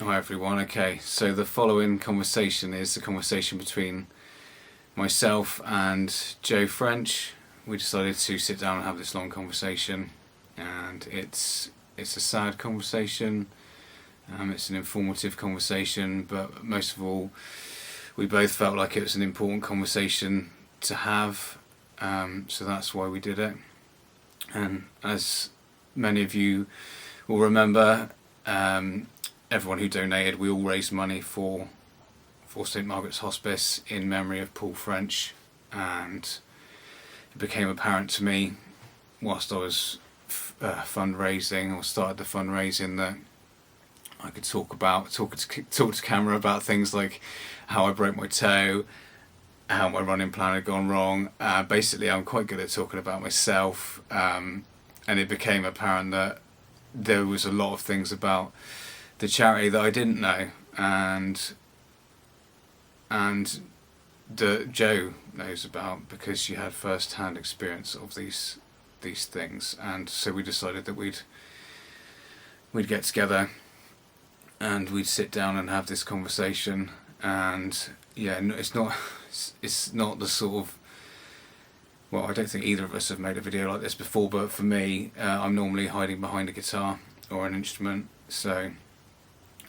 Hi everyone. Okay, so the following conversation is the conversation between myself and Joe French. We decided to sit down and have this long conversation, and it's a sad conversation. It's an informative conversation, but most of all, we both felt like it was an important conversation to have. So that's why we did it. And as many of you will remember, everyone who donated, we all raised money for St Margaret's Hospice in memory of Paul French, and it became apparent to me whilst I was fundraising, or started the fundraising, that I could talk to camera about things like how I broke my toe, how my running plan had gone wrong. Basically, I'm quite good at talking about myself, and it became apparent that there was a lot of things about the charity that I didn't know, and that Joe knows about, because she had first-hand experience of these things. And so we decided that we'd get together and we'd sit down and have this conversation. And yeah, it's not the sort of, well, I don't think either of us have made a video like this before, but for me, I'm normally hiding behind a guitar or an instrument, so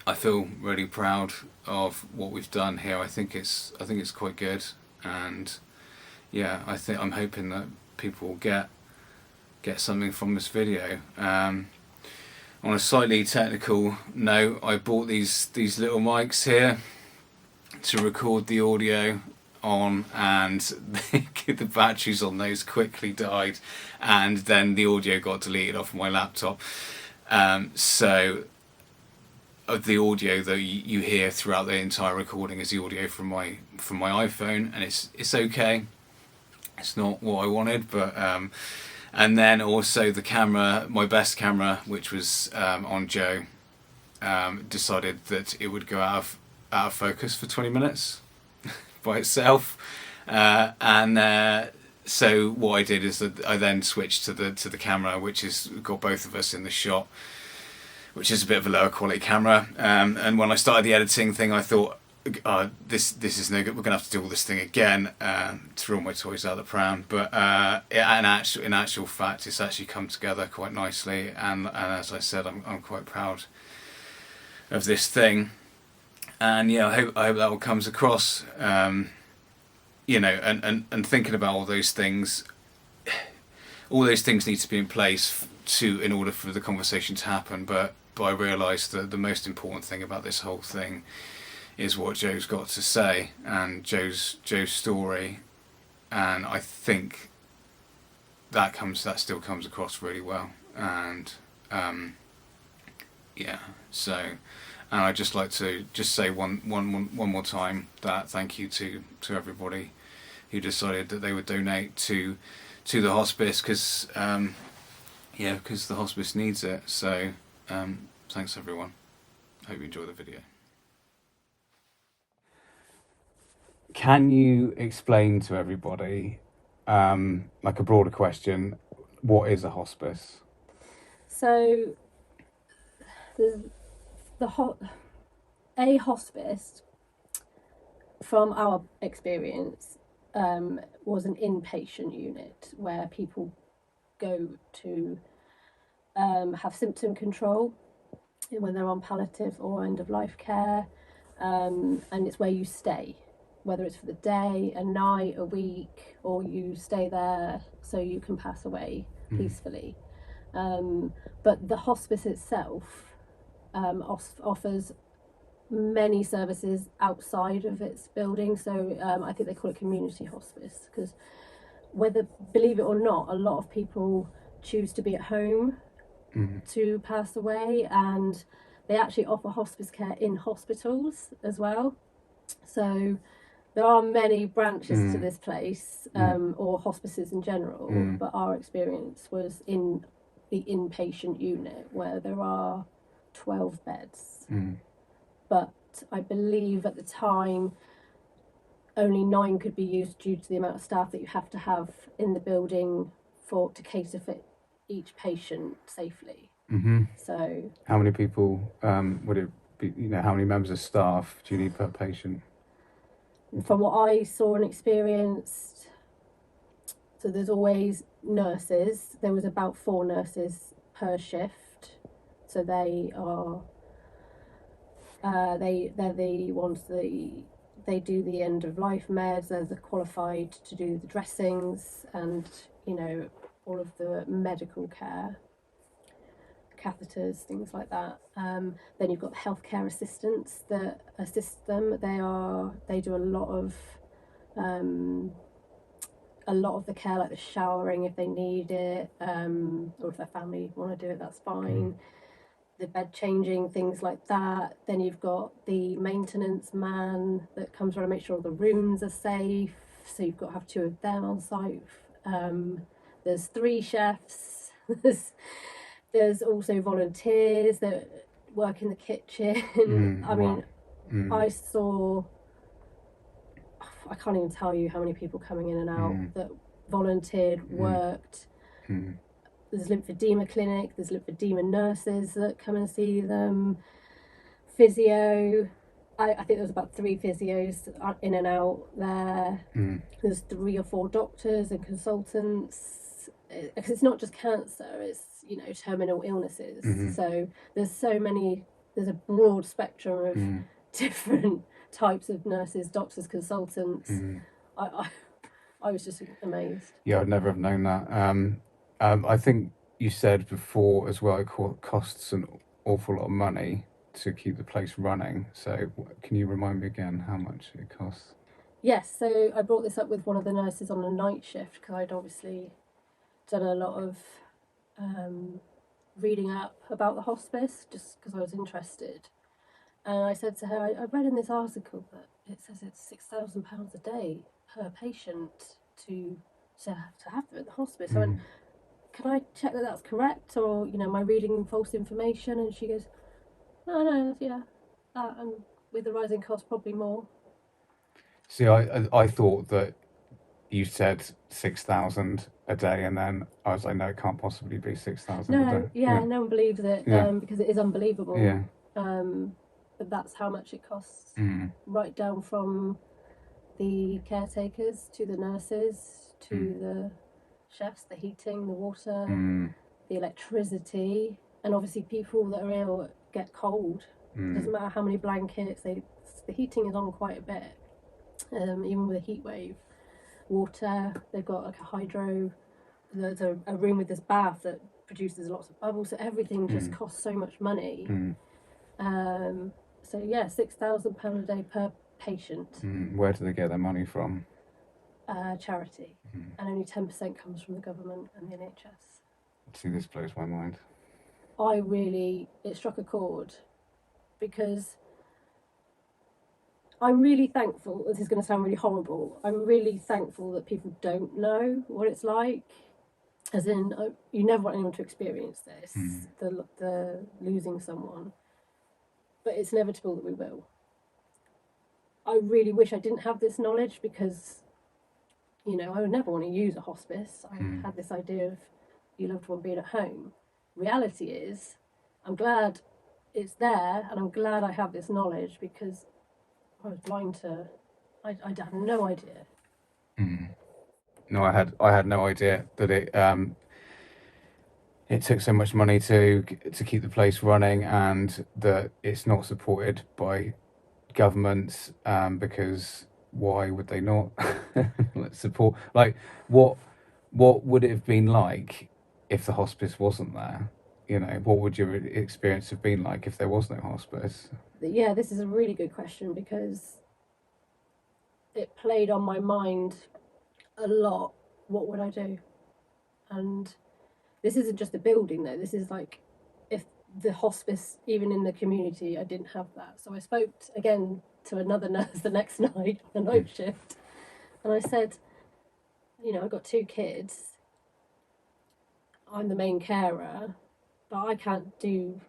I feel really proud of what we've done here. I think it's quite good, and yeah, I'm hoping that people will get something from this video. On a slightly technical note, I bought these little mics here to record the audio on, and the batteries on those quickly died, and then the audio got deleted off my laptop. So the audio that you hear throughout the entire recording is the audio from my iPhone, and it's okay. It's not what I wanted, but and then also the camera, my best camera, which was on Joe, decided that it would go out of focus for 20 minutes by itself, and so what I did is that I then switched to the camera, which has got both of us in the shot, which is a bit of a lower quality camera. And when I started the editing thing, I thought, this is no good. We're gonna have to do all this thing again, threw all my toys out of the pram. But in actual fact, it's actually come together quite nicely. And as I said, I'm quite proud of this thing. And yeah, I hope that all comes across. You know, and thinking about all those things need to be in place in order for the conversation to happen. But I realised that the most important thing about this whole thing is what Joe's got to say, and Joe's story, and I think that still comes across really well. And yeah, so, and I'd just like to say one more time that thank you to everybody who decided that they would donate to the hospice, because the hospice needs it. So thanks everyone. Hope you enjoy the video. Can you explain to everybody, like a broader question, what is a hospice? So a hospice, from our experience, was an inpatient unit where people go to have symptom control when they're on palliative or end of life care, and it's where you stay, whether it's for the day, a night, a week, or you stay there so you can pass away peacefully. But the hospice itself offers many services outside of its building. So I think they call it community hospice, because believe it or not, a lot of people choose to be at home to pass away, and they actually offer hospice care in hospitals as well. So there are many branches to this place, or hospices in general, but our experience was in the inpatient unit, where there are 12 beds. But I believe at the time only 9 could be used due to the amount of staff that you have to have in the building to cater for each patient safely. Mm-hmm. So how many people would it how many members of staff do you need per patient? From what I saw and experienced, so there's always nurses. There was about 4 nurses per shift. So they are they're the ones they do the end of life meds. They're the qualified to do the dressings and all of the medical care, catheters, things like that. Then you've got the healthcare assistants that assist them. They do a lot of the care, like the showering if they need it, or if their family want to do it, that's fine. The bed changing, things like that. Then you've got the maintenance man that comes around and makes sure all the rooms are safe. So you've got to have 2 of them on site. There's 3 chefs. There's also volunteers that work in the kitchen. I mean, I saw, I can't even tell you how many people coming in and out that volunteered, worked. There's lymphedema clinic, there's lymphedema nurses that come and see them, physio. I think there's about 3 physios in and out there. There's 3 or 4 doctors and consultants. Because it's not just cancer, it's terminal illnesses. So there's a broad spectrum of different types of nurses, doctors, consultants. I was just amazed. Yeah, I'd never have known that. I think you said before as well, it costs an awful lot of money to keep the place running. So can you remind me again how much it costs? Yes, so I brought this up with one of the nurses on a night shift because I'd obviously done a lot of reading up about the hospice just because I was interested. And I said to her, I read in this article that it says it's £6,000 a day per patient to have them at the hospice. I went, can I check that that's correct, or am I reading false information? And she goes, no, yeah, and with the rising cost, probably more. See, I thought that you said 6,000 a day, and then I was like, no, it can't possibly be 6,000 a day. No one believes it because it is unbelievable. Yeah. But that's how much it costs, right down from the caretakers to the nurses to the chefs, the heating, the water, the electricity, and obviously people that are ill get cold. Doesn't matter how many blankets, the heating is on quite a bit, even with a heat wave. Water, they've got like a hydro, there's a room with this bath that produces lots of bubbles, so everything just costs so much money. So yeah, £6,000 a day per patient. Where do they get their money from? Charity, and only 10% comes from the government and the NHS. See, this blows my mind. It struck a chord because I'm really thankful. This is going to sound really horrible. I'm really thankful that people don't know what it's like. As in, you never want anyone to experience this, the losing someone. But it's inevitable that we will. I really wish I didn't have this knowledge because, I would never want to use a hospice. I had this idea of your loved one being at home. Reality is, I'm glad it's there and I'm glad I have this knowledge because I was blind to, I had no idea. No, I had no idea that it took so much money to keep the place running, and that it's not supported by governments, because why would they not support? Like, what would it have been like if the hospice wasn't there? What would your experience have been like if there was no hospice? Yeah, this is a really good question because it played on my mind a lot. What would I do? And this isn't just a building though, this is like if the hospice, even in the community, I didn't have that. So I spoke again to another nurse the next night on the night shift, and I said, I've got 2 kids, I'm the main carer, but I can't do,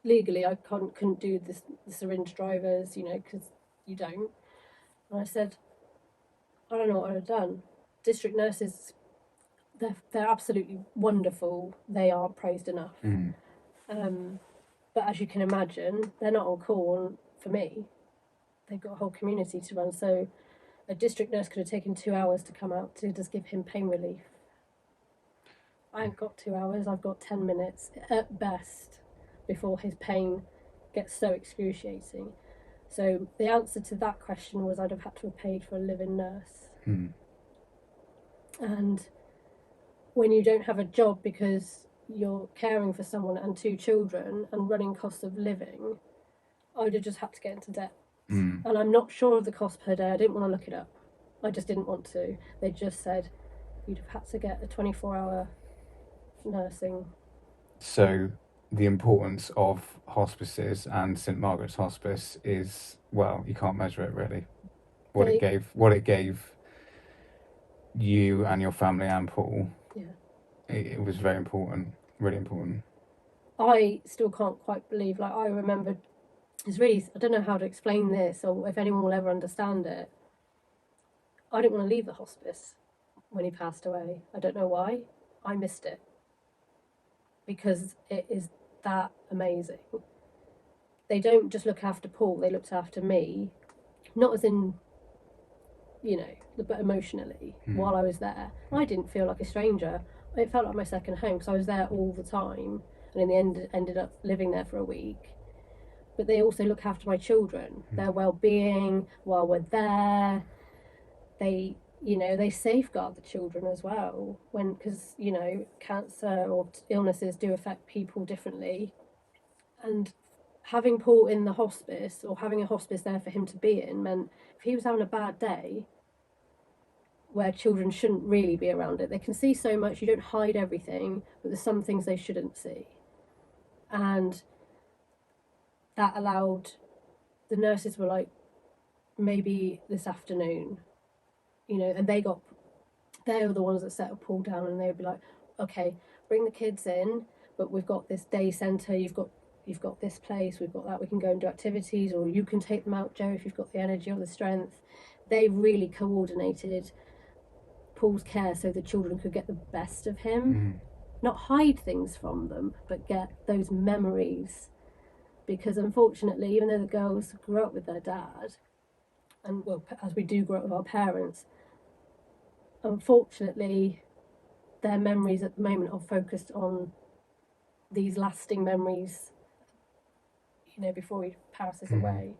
legally I couldn't do the syringe drivers, because you don't. And I said, I don't know what I'd have done. District nurses, they're absolutely wonderful. They aren't praised enough. But as you can imagine, they're not on call for me. They've got a whole community to run. So a district nurse could have taken 2 hours to come out to just give him pain relief. I ain't got 2 hours, I've got 10 minutes at best before his pain gets so excruciating. So the answer to that question was I'd have had to have paid for a live-in nurse. And when you don't have a job because you're caring for someone and 2 children and running costs of living, I'd have just had to get into debt. And I'm not sure of the cost per day. I didn't want to look it up. I just didn't want to. They just said you'd have had to get a 24-hour nursing. So the importance of hospices and St Margaret's Hospice is, well, you can't measure it really. What it gave you and your family and Paul, it was very important, really important. I still can't quite believe, like, I remember, it's really, I don't know how to explain this or if anyone will ever understand it. I didn't want to leave the hospice when he passed away. I don't know why. I missed it because it is that amazing. They don't just look after Paul, they looked after me, not as in, you know, but emotionally while I was there. I didn't feel like a stranger. It felt like my second home because I was there all the time, and in the end ended up living there for a week. But they also look after my children, their well-being while we're there. They, you know, they safeguard the children as well, because, you know, cancer or illnesses do affect people differently. And having Paul in the hospice, or having a hospice there for him to be in, meant if he was having a bad day, where children shouldn't really be around it, they can see so much, you don't hide everything, but there's some things they shouldn't see. And that allowed, the nurses were like, maybe this afternoon, you know, and they were the ones that settled Paul down, and they would be like, okay, bring the kids in, but we've got this day centre, you've got this place, we've got that, we can go and do activities, or you can take them out, Joe, if you've got the energy or the strength. They really coordinated Paul's care so the children could get the best of him, not hide things from them, but get those memories. Because unfortunately, even though the girls grew up with their dad, and well, as we do grow up with our parents, unfortunately, their memories at the moment are focused on these lasting memories, you know, before he passes away.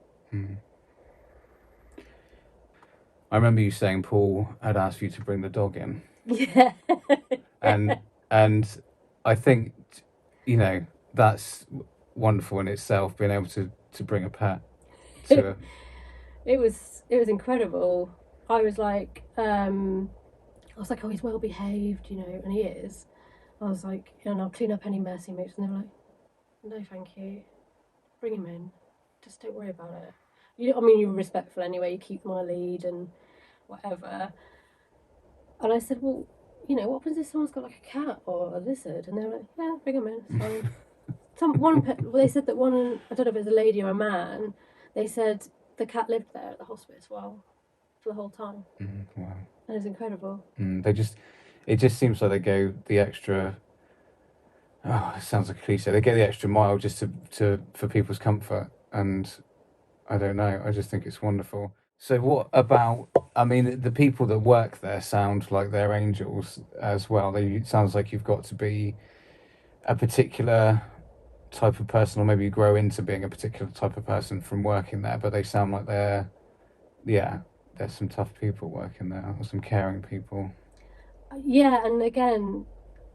I remember you saying Paul had asked you to bring the dog in. Yeah. and I think, you know, that's wonderful in itself, being able to bring a pet to It was incredible. I was like, oh, he's well behaved, you know, and he is. I was like, and I'll clean up any mess he makes, and they were like, no, thank you, bring him in, just don't worry about it. I mean, you were respectful anyway. You keep them on a lead and whatever. And I said, well, you know, what happens if someone's got like a cat or a lizard? And they were like, yeah, bring them in, it's fine. They said that one, I don't know if it was a lady or a man, they said the cat lived there at the hospice for the whole time. Wow. And it's incredible. It just seems like they go the extra, oh, it sounds like a cliche, they go the extra mile just for people's comfort. And I don't know, I just think it's wonderful. So what about, I mean, the people that work there sound like they're angels as well. It sounds like you've got to be a particular type of person, or maybe you grow into being a particular type of person from working there, but they sound like there's some tough people working there, or some caring people. Yeah, and again,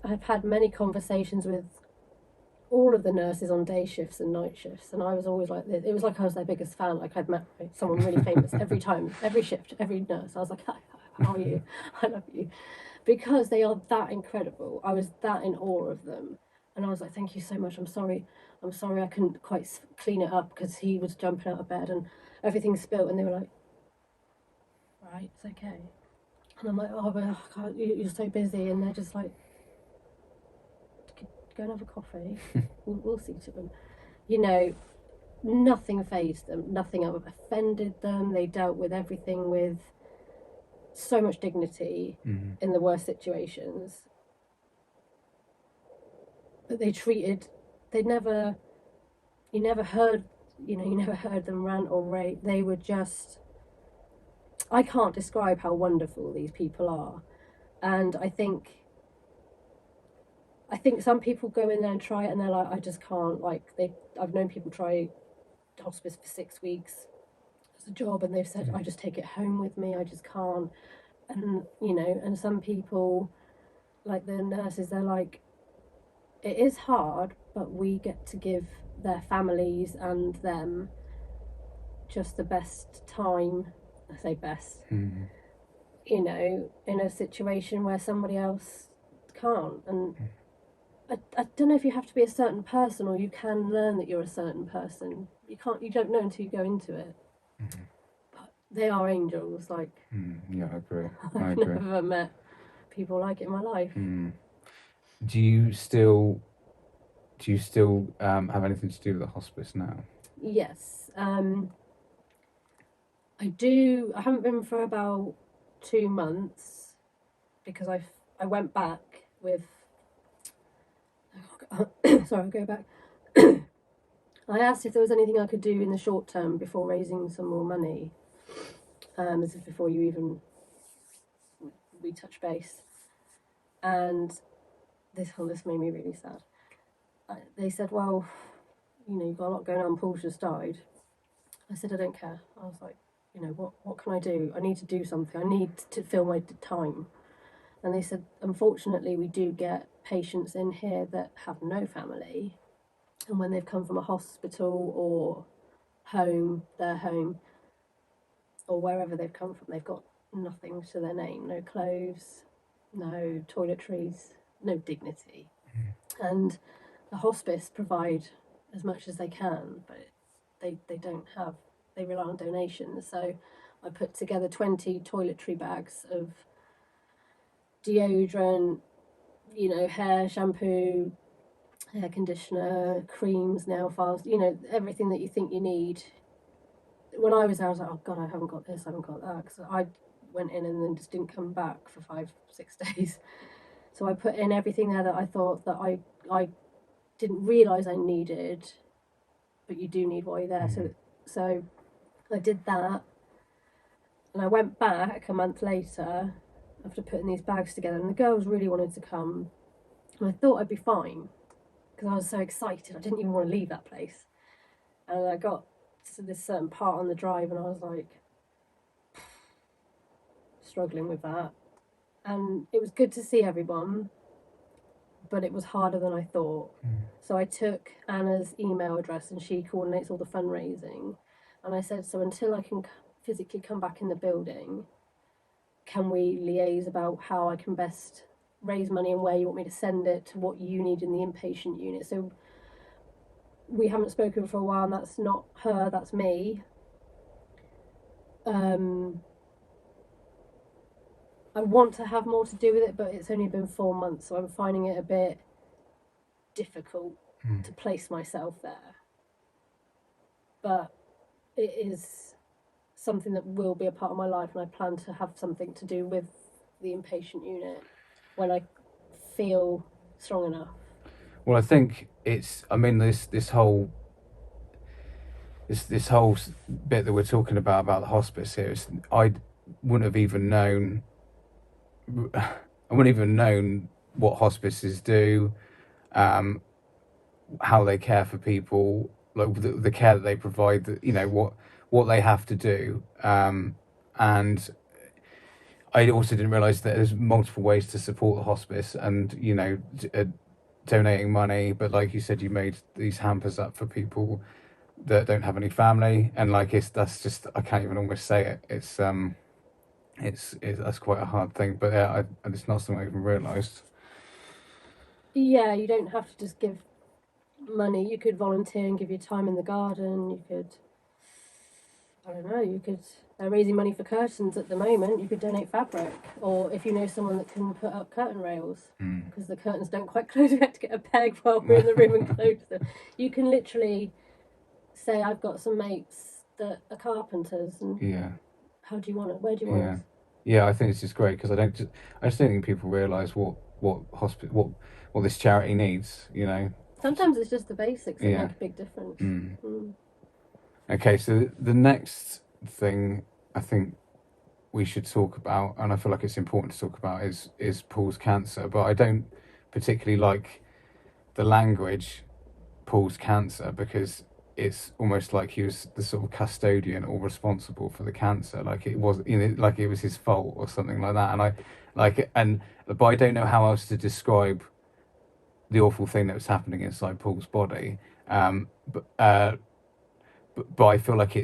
I've had many conversations with all of the nurses on day shifts and night shifts, and I was always like this. It was like I was their biggest fan, like I'd met someone really famous every time, every shift, every nurse. I was like, hi, how are you? I love you. Because they are that incredible. I was that in awe of them. And I was like, thank you so much. I'm sorry I couldn't quite clean it up because he was jumping out of bed and everything spilt. And they were like, right, it's okay. And I'm like, oh, but God, you're so busy. And they're just like, go and have a coffee. We'll see to them. You know, nothing fazed them. Nothing offended them. They dealt with everything with so much dignity in the worst situations. But they never you never heard, you never heard them rant or rave. They were just, I can't describe how wonderful these people are. And I think some people go in there and try it and they're like, I just can't. I've known people try hospice for 6 weeks as a job and they've said, I just take it home with me. I just can't. And, and some people, like the nurses, they're like, it is hard, but we get to give their families and them just the best time. I say best, in a situation where somebody else can't. And I don't know if you have to be a certain person or you can learn that you're a certain person. You don't know until you go into it. But they are angels. Like, Yeah, I agree. I've never met people like it in my life. Do you still have anything to do with the hospice now? Yes, I do. I haven't been for about 2 months because I went back with. Sorry, I'll go back. I asked if there was anything I could do in the short term before raising some more money. As if before we touch base, and this made me really sad. They said, "Well, you've got a lot going on. Paul's just died." I said, "I don't care." I was like, what can I do? I need to do something. I need to fill my time. And they said, unfortunately, we do get patients in here that have no family. And when they've come from a hospital or home, their home, or wherever they've come from, they've got nothing to their name, no clothes, no toiletries, no dignity. And the hospice provide as much as they can, but they don't have, they rely on donations. So I put together 20 toiletry bags of deodorant, hair shampoo, hair conditioner, creams, nail files, everything that you think you need. When I was there, I was like, oh God, I haven't got this, I haven't got that. Because I went in and then just didn't come back for 5-6 days. So I put in everything there that I thought that I didn't realise I needed, but you do need while you're there. So I did that. And I went back a month later after putting these bags together, and the girls really wanted to come. And I thought I'd be fine because I was so excited. I didn't even want to leave that place. And I got to this certain part on the drive, and I was like, struggling with that. And it was good to see everyone, but it was harder than I thought. So I took Anna's email address, and she coordinates all the fundraising. And I said, so until I can physically come back in the building, can we liaise about how I can best raise money and where you want me to send it to what you need in the inpatient unit. So we haven't spoken for a while, and that's not her, that's me. I want to have more to do with it, but it's only been 4 months, so I'm finding it a bit difficult to place myself there. But it is something that will be a part of my life, and I plan to have something to do with the inpatient unit when I feel strong enough. Well, I think this whole bit that we're talking about the hospice here, I wouldn't have even known what hospices do, how they care for people, like the care that they provide, what they have to do, and I also didn't realise that there's multiple ways to support the hospice, and donating money. But like you said, you made these hampers up for people that don't have any family, and that's just, I can't even almost say it. It's that's quite a hard thing. But yeah, it's not something I even realised. Yeah, you don't have to just give money. You could volunteer and give your time in the garden. You could, I don't know, they're raising money for curtains at the moment. You could donate fabric, or if you know someone that can put up curtain rails, because the curtains don't quite close, we had to get a peg while we're in the room and close them. You can literally say, I've got some mates that are carpenters, and how do you want it? Where do you want it? Yeah, I think it's just great because I just don't think people realise what this charity needs. Sometimes it's just the basics that Yeah. make a big difference. Okay, so the next thing I think we should talk about, and I feel like it's important to talk about, is Paul's cancer. But I don't particularly like the language Paul's cancer, because it's almost like he was the sort of custodian or responsible for the cancer, like it was, like it was his fault or something like that. And I like, and but I don't know how else to describe the awful thing that was happening inside Paul's body. Um, but I feel like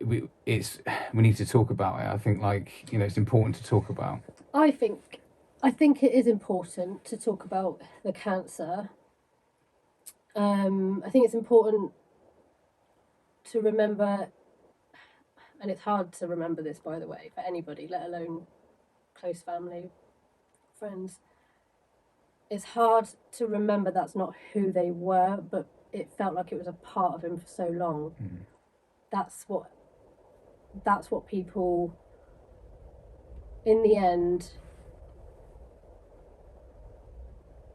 we need to talk about it. I think, like, it's important to talk about. I think it is important to talk about the cancer. I think it's important to remember, and it's hard to remember this, by the way, for anybody, let alone close family, friends. It's hard to remember that's not who they were, but it felt like it was a part of him for so long. That's what people, in the end,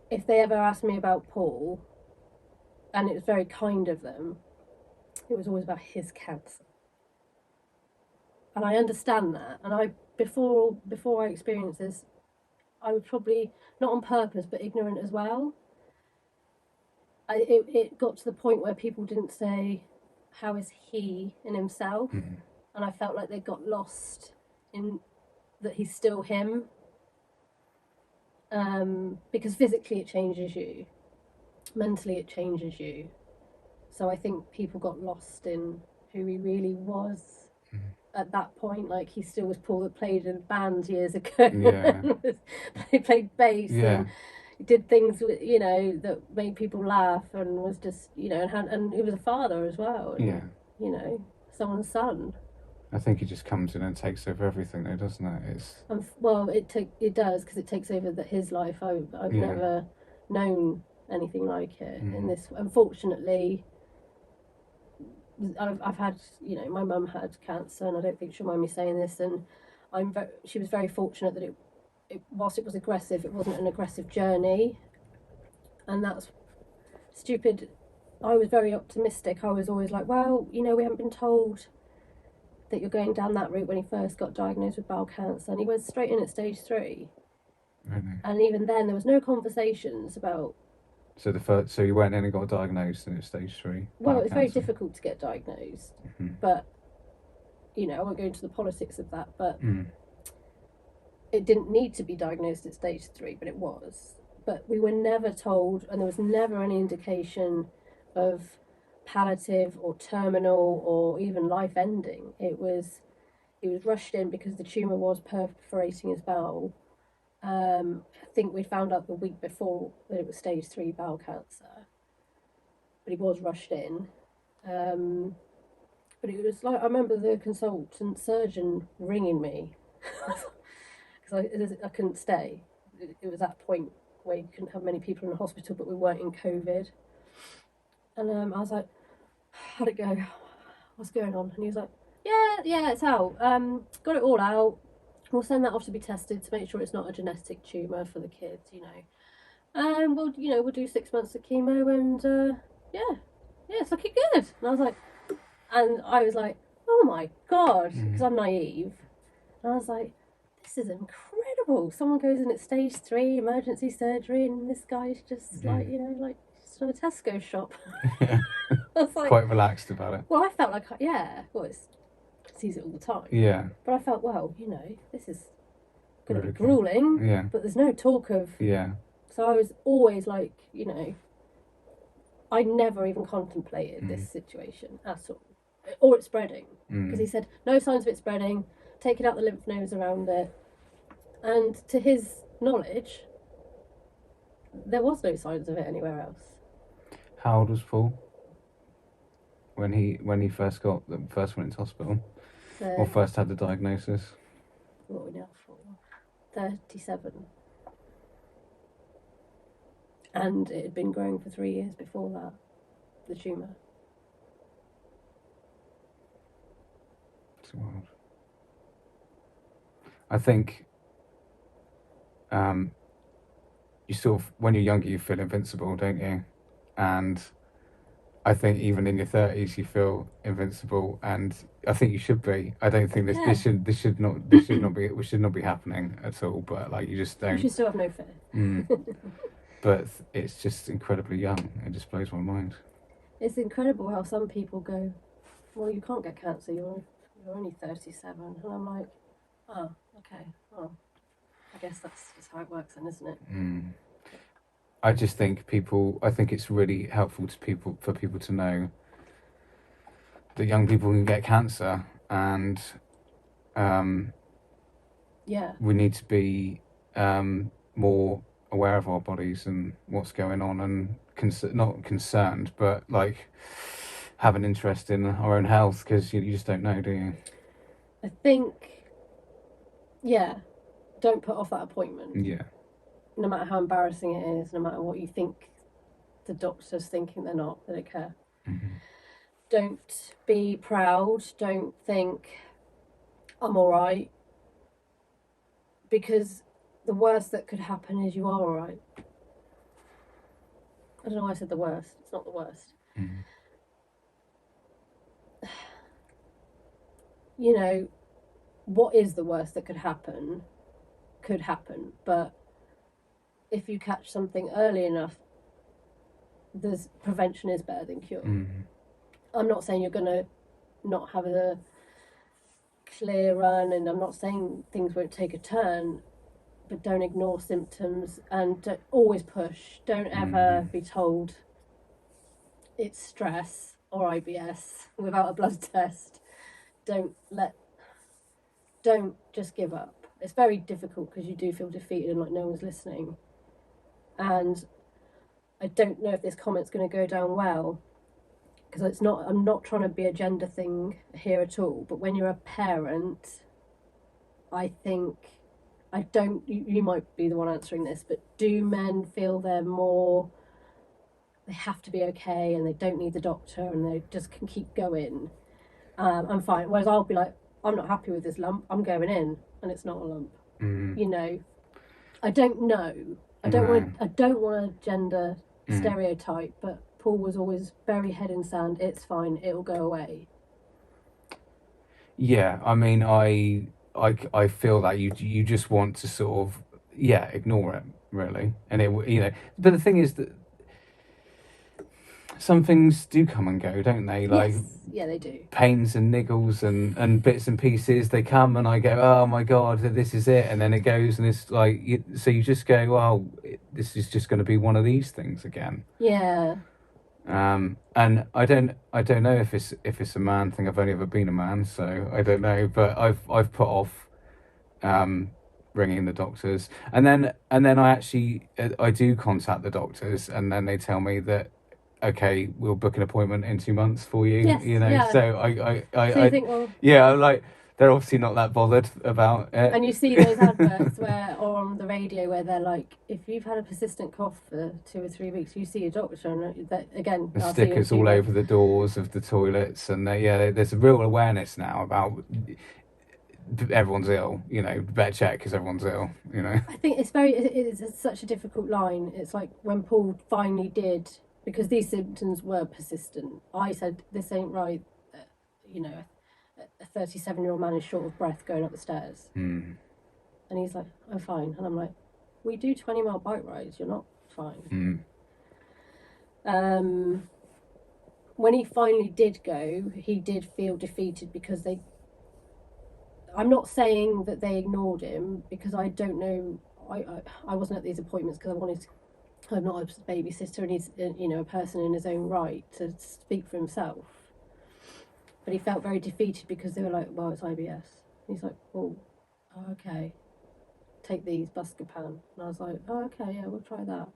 if they ever asked me about Paul, and it was very kind of them, it was always about his cancer. And I understand that. And before I experienced this, I would probably, not on purpose, but ignorant as well. It got to the point where people didn't say, how is he in himself? And I felt like they got lost in that he's still him. Because physically it changes you, mentally it changes you. So I think people got lost in who he really was at that point. Like, he still was Paul that played in bands years ago. Yeah. He played bass Yeah. and did things that made people laugh, and was just and he was a father as well. And, Yeah. Someone's son. I think he just comes in and takes over everything, though, doesn't it? Well, it does, because it takes over his life. I've never known anything like it in this. Unfortunately, I've had, my mum had cancer, and I don't think she'll mind me saying this. And she was very fortunate that whilst it was aggressive, it wasn't an aggressive journey, and that's stupid. I was very optimistic. I was always like, well, we haven't been told that you're going down that route when he first got diagnosed with bowel cancer, and he went straight in at stage 3. Really? And even then, there was no conversations about. So you went in and got diagnosed, and it's stage 3. Well, it's very difficult to get diagnosed, but I won't go into the politics of that. But it didn't need to be diagnosed at stage 3, but it was. But we were never told, and there was never any indication of palliative or terminal or even life ending. He was rushed in because the tumour was perforating his bowel. I think we found out the week before that it was stage 3 bowel cancer, but he was rushed in. But it was like, I remember the consultant surgeon ringing me because I couldn't stay. It was that point where you couldn't have many people in the hospital, but we weren't in COVID. And I was like, how'd it go? What's going on? And he was like, yeah, it's out. Got it all out. We'll send that off to be tested to make sure it's not a genetic tumour for the kids, And we'll do 6 months of chemo, and it's looking good. And I was like, oh my God, because I'm naive. And I was like, this is incredible. Someone goes in at stage 3 emergency surgery, and this guy's just like just in a Tesco shop. Yeah. I was like, quite relaxed about it. Well, I felt like, it's sees it all the time. Yeah. But I felt, well, this is going to be grueling. Yeah. But there's no talk of. Yeah. So I was always like, I never even contemplated this situation at all, or it spreading, because he said no signs of it spreading. Taking out the lymph nodes around it, and to his knowledge, there was no signs of it anywhere else. How old was Paul when he first went into hospital, or first had the diagnosis? What are we now for? 37. And it had been growing for 3 years before that, the tumour. It's wild. I think you sort of, when you're younger, you feel invincible, don't you? and I think even in your 30s you feel invincible, and I think you should be. I don't think Yeah. this should not be happening at all. But like, you just You don't. should still have no fear. But it's just incredibly young. It just blows my mind. It's incredible how some people go, well, you can't get cancer, you're only 37. And I'm like, oh, okay, well, I guess that's just how it works then, isn't it? I just think I think it's really helpful for people to know that young people can get cancer, and we need to be more aware of our bodies and what's going on, and not concerned, but like have an interest in our own health, because you just don't know, do you? I think, yeah, don't put off that appointment. Yeah. No matter how embarrassing it is, no matter what you think the doctor's thinking they're not, they don't care. Don't be proud. Don't think, I'm all right. Because the worst that could happen is you are all right. I don't know why I said the worst. It's not the worst. You know, what is the worst that could happen, but if you catch something early enough, there's prevention is better than cure. I'm not saying you're going to not have a clear run, and I'm not saying things won't take a turn, but don't ignore symptoms, and don't always push. Don't ever be told it's stress or IBS without a blood test. Don't just give up. It's very difficult because you do feel defeated and like no one's listening. And I don't know if this comment's going to go down well, because I'm not trying to be a gender thing here at all, but when you're a parent, I think, you might be the one answering this, but do men feel they have to be okay and they don't need the doctor and they just can keep going? I'm fine. Whereas I'll be like, I'm not happy with this lump, I'm going in, and it's not a lump. You know, I don't know. I don't want a gender stereotype, but Paul was always very head in sand. It's fine. It'll go away. Yeah, I mean, I feel that you just want to sort of ignore it, really, and But the thing is that some things do come and go, don't they? Like, yes. Yeah, they do. Pains and niggles and bits and pieces, they come, and I go, oh my god, this is it, and then it goes, and it's like, so you just go, well, this is just going to be one of these things again. Yeah. And I don't know if it's a man thing. I've only ever been a man, so I don't know. But I've put off ringing the doctors, and then I actually I do contact the doctors, and then they tell me that, okay, we'll book an appointment in 2 months for you. Yes, you know, yeah. so I think, well, yeah, I'm like, they're obviously not that bothered about it. And you see those adverts or on the radio where they're like, if you've had a persistent cough for 2 or 3 weeks, you see a doctor, and that, again, the stickers all over the doors of the toilets, and there's a real awareness now about everyone's ill. You know, better check because everyone's ill. You know, I think it's such a difficult line. It's like when Paul finally did, because these symptoms were persistent. I said, this ain't right. You know, a 37-year-old man is short of breath going up the stairs. And he's like, I'm fine. And I'm like, we do 20-mile bike rides, you're not fine. When he finally did go, he did feel defeated because I'm not saying that they ignored him, because I don't know. I wasn't at these appointments because I wanted to. I'm not a babysitter, and he's, you know, a person in his own right to speak for himself. But he felt very defeated because they were like, well, it's IBS. And he's like, well, oh, okay, take these, Buscopan. And I was like, oh, okay, yeah, we'll try that.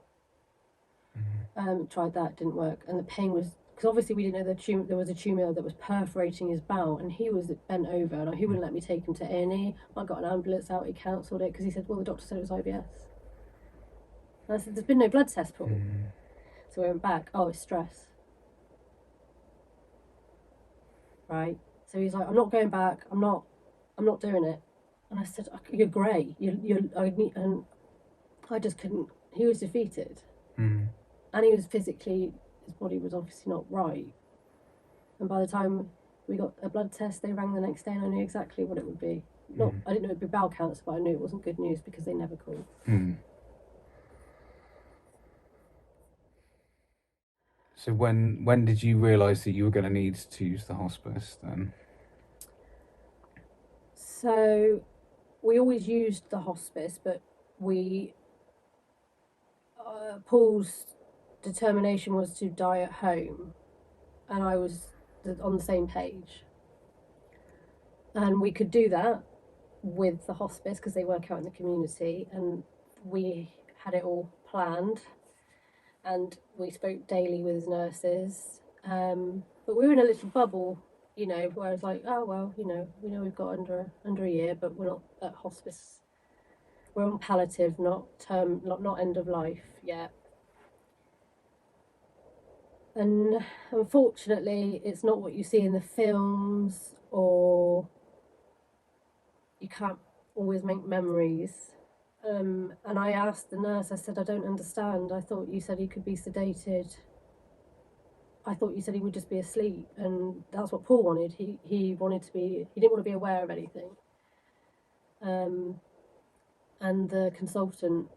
Tried that, didn't work. And the pain was, because obviously we didn't know there was a tumour that was perforating his bowel, and he was bent over, and he wouldn't let me take him to A&E. I got an ambulance out, he cancelled it because he said, well, the doctor said it was IBS. And I said, there's been no blood test, Paul. So we went back, oh, it's stress. Right, so he's like, I'm not going back. I'm not doing it. And I said, you're grey. And I just couldn't. He was defeated, and he was physically his body was obviously not right. And by the time we got a blood test, they rang the next day and I knew exactly what it would be. Not, I didn't know it would be bowel cancer, but I knew it wasn't good news because they never called. So when did you realise that you were going to need to use the hospice then? So we always used the hospice, but Paul's determination was to die at home, and I was on the same page. And we could do that with the hospice because they work out in the community, and we had it all planned, and we spoke daily with his nurses. But we were in a little bubble, where I was like, oh well, we know we've got under a year, but we're not at hospice. We're on palliative, not end of life yet. And unfortunately, it's not what you see in the films, or you can't always make memories. And I asked the nurse, I said, I don't understand. I thought you said he could be sedated. I thought you said he would just be asleep. And that's what Paul wanted. He wanted to be, he didn't want to be aware of anything. And the consultant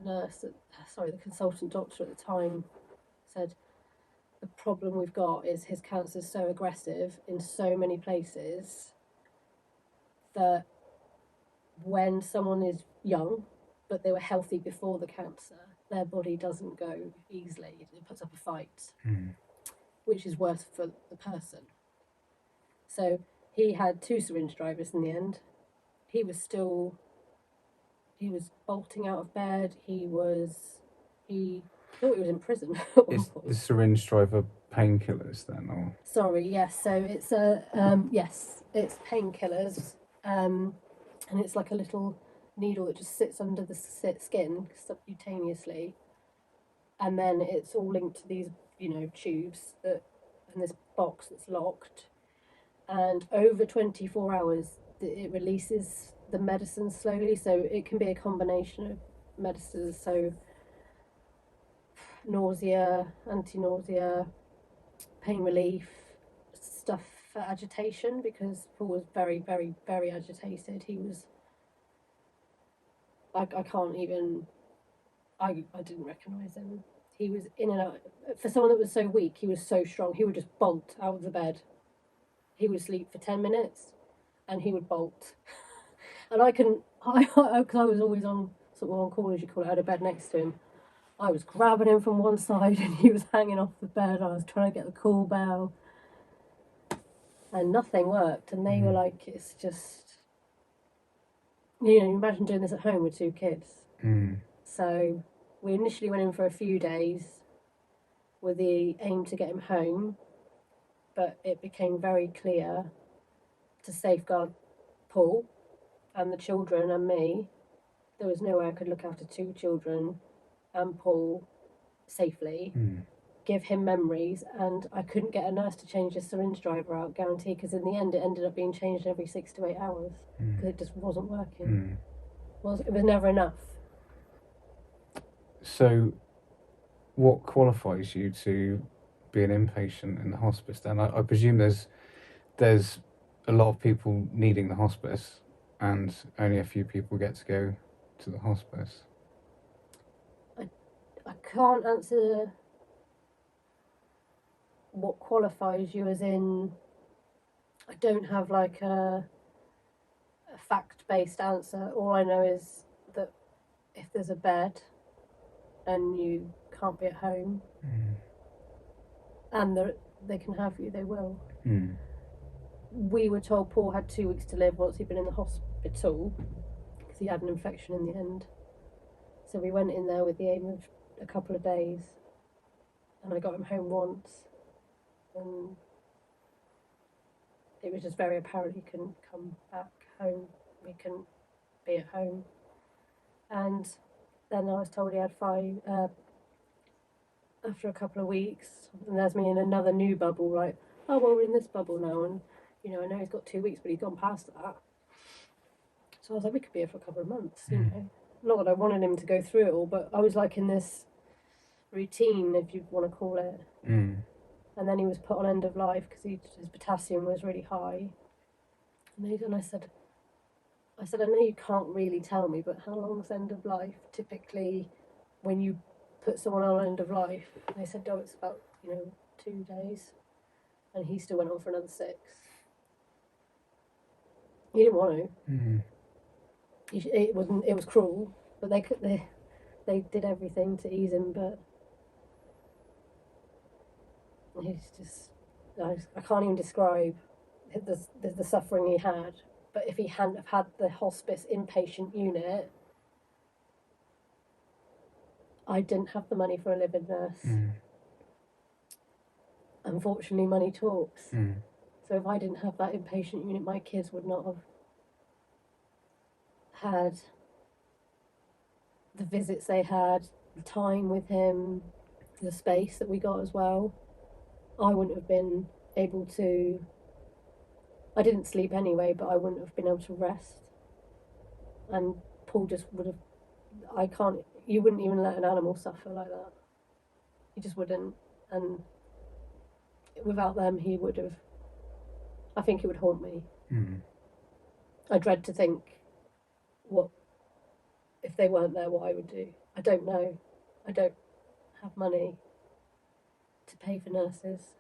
the consultant doctor at the time said, the problem we've got is his cancer is so aggressive in so many places that when someone is young, but they were healthy before the cancer, their body doesn't go easily. It puts up a fight, which is worse for the person. So he had 2 syringe drivers in the end. He was bolting out of bed. He thought he was in prison at one Is point. the syringe driver painkillers then, or? Sorry, yes. So it's it's painkillers, and it's like a little needle that just sits under the skin subcutaneously, and then it's all linked to these tubes and this box that's locked, and over 24 hours it releases the medicine slowly. So it can be a combination of medicines, so nausea, anti-nausea, pain relief, stuff for agitation, because Paul was very, very, very agitated. He was, I can't even, I didn't recognise him. He was in and out. For someone that was so weak, he was so strong. He would just bolt out of the bed. He would sleep for 10 minutes and he would bolt. And because I was always on call, as you call it, I had a bed next to him. I was grabbing him from one side and he was hanging off the bed. I was trying to get the call bell and nothing worked. And they were like, it's just, imagine doing this at home with 2 kids. So we initially went in for a few days with the aim to get him home, but it became very clear to safeguard Paul and the children and me. There was no way I could look after 2 children and Paul safely, give him memories, and I couldn't get a nurse to change the syringe driver out, guaranteed, because in the end it ended up being changed every 6 to 8 hours because it just wasn't working. It was never enough. So what qualifies you to be an inpatient in the hospice then? I presume there's a lot of people needing the hospice and only a few people get to go to the hospice. I can't answer what qualifies you, as in I don't have like a fact-based answer. All I know is that if there's a bed and you can't be at home and they can have you, they will. We were told Paul had 2 weeks to live once he'd been in the hospital because he had an infection in the end. So we went in there with the aim of a couple of days, and I got him home once, and it was just very apparent he couldn't come back home. We couldn't be at home. And then I was told he had 5 after a couple of weeks, and there's me in another new bubble, like, oh well, we're in this bubble now, and I know he's got 2 weeks, but he's gone past that. So I was like, we could be here for a couple of months, Not that I wanted him to go through it all, but I was like in this routine, if you want to call it. Mm. And then he was put on end of life because his potassium was really high. And I said, I know you can't really tell me, but how long's end of life typically when you put someone on end of life? And they said, oh, it's about 2 days, and he still went on for another 6. He didn't want to. Mm. It was cruel, but they did everything to ease him, but he's just I can't even describe the suffering he had. But if he hadn't have had the hospice inpatient unit, I didn't have the money for a live-in nurse. Mm. Unfortunately, money talks. Mm. So if I didn't have that inpatient unit, my kids would not have had the visits they had, the time with him, the space that we got as well. I wouldn't have been able to. I didn't sleep anyway, but I wouldn't have been able to rest. And Paul just would have. I can't. You wouldn't even let an animal suffer like that. You just wouldn't. And without them, he would have. I think it would haunt me. Mm. I dread to think what if they weren't there, what I would do. I don't know. I don't have money to pay for nurses.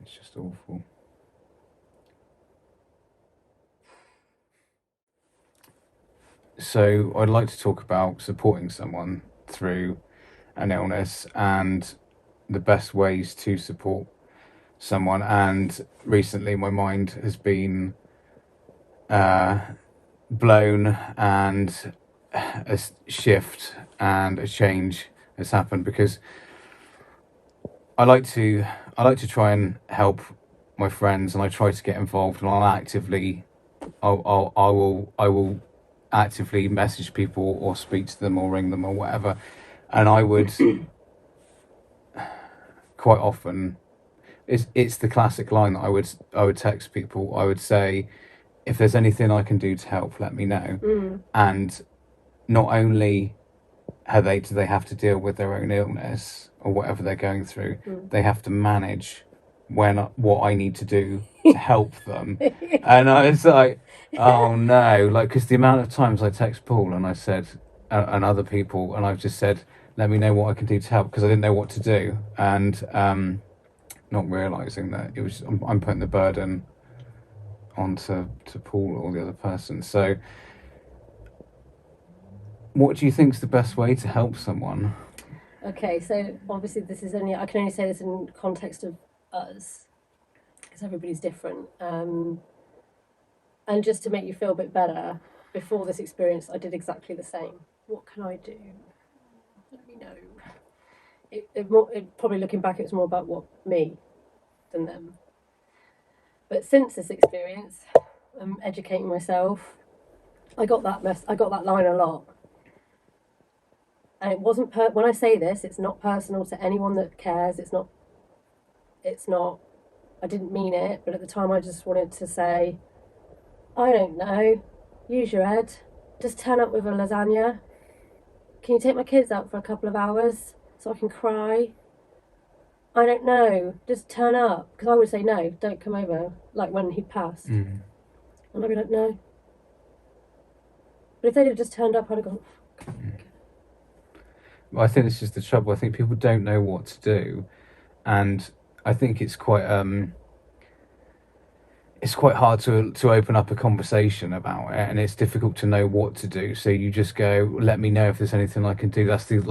It's just awful. So I'd like to talk about supporting someone through an illness and the best ways to support someone. And recently my mind has been blown, and a shift and a change has happened, because I like to try and help my friends, and I try to get involved, and I will actively message people or speak to them or ring them or whatever. And I would quite often, it's the classic line that I would text people. I would say, if there's anything I can do to help, let me know. Mm. And not only do they have to deal with their own illness or whatever they're going through, they have to manage what I need to do to help them. And I was like, oh no, like, because the amount of times I text Paul and I said, and other people, and I've just said, let me know what I can do to help, because I didn't know what to do. And not realizing that it was, I'm putting the burden onto Paul or the other person. So what do you think is the best way to help someone? Okay, so obviously I can only say this in context of us, because everybody's different. And just to make you feel a bit better, before this experience, I did exactly the same. What can I do? Let me know. Probably looking back, it was more about me than them. But since this experience, I'm educating myself. I got that line a lot. And it wasn't when I say this, it's not personal to anyone that cares. It's not. I didn't mean it, but at the time I just wanted to say, I don't know, use your head. Just turn up with a lasagna. Can you take my kids out for a couple of hours so I can cry? I don't know, just turn up. Because I would say, no, don't come over, like when he passed. Mm. And I'd be like, no. But if they'd have just turned up, I'd have gone, Well, I think this is the trouble. I think people don't know what to do, and I think it's quite hard to open up a conversation about it, and it's difficult to know what to do. So you just go, let me know if there's anything I can do. That's and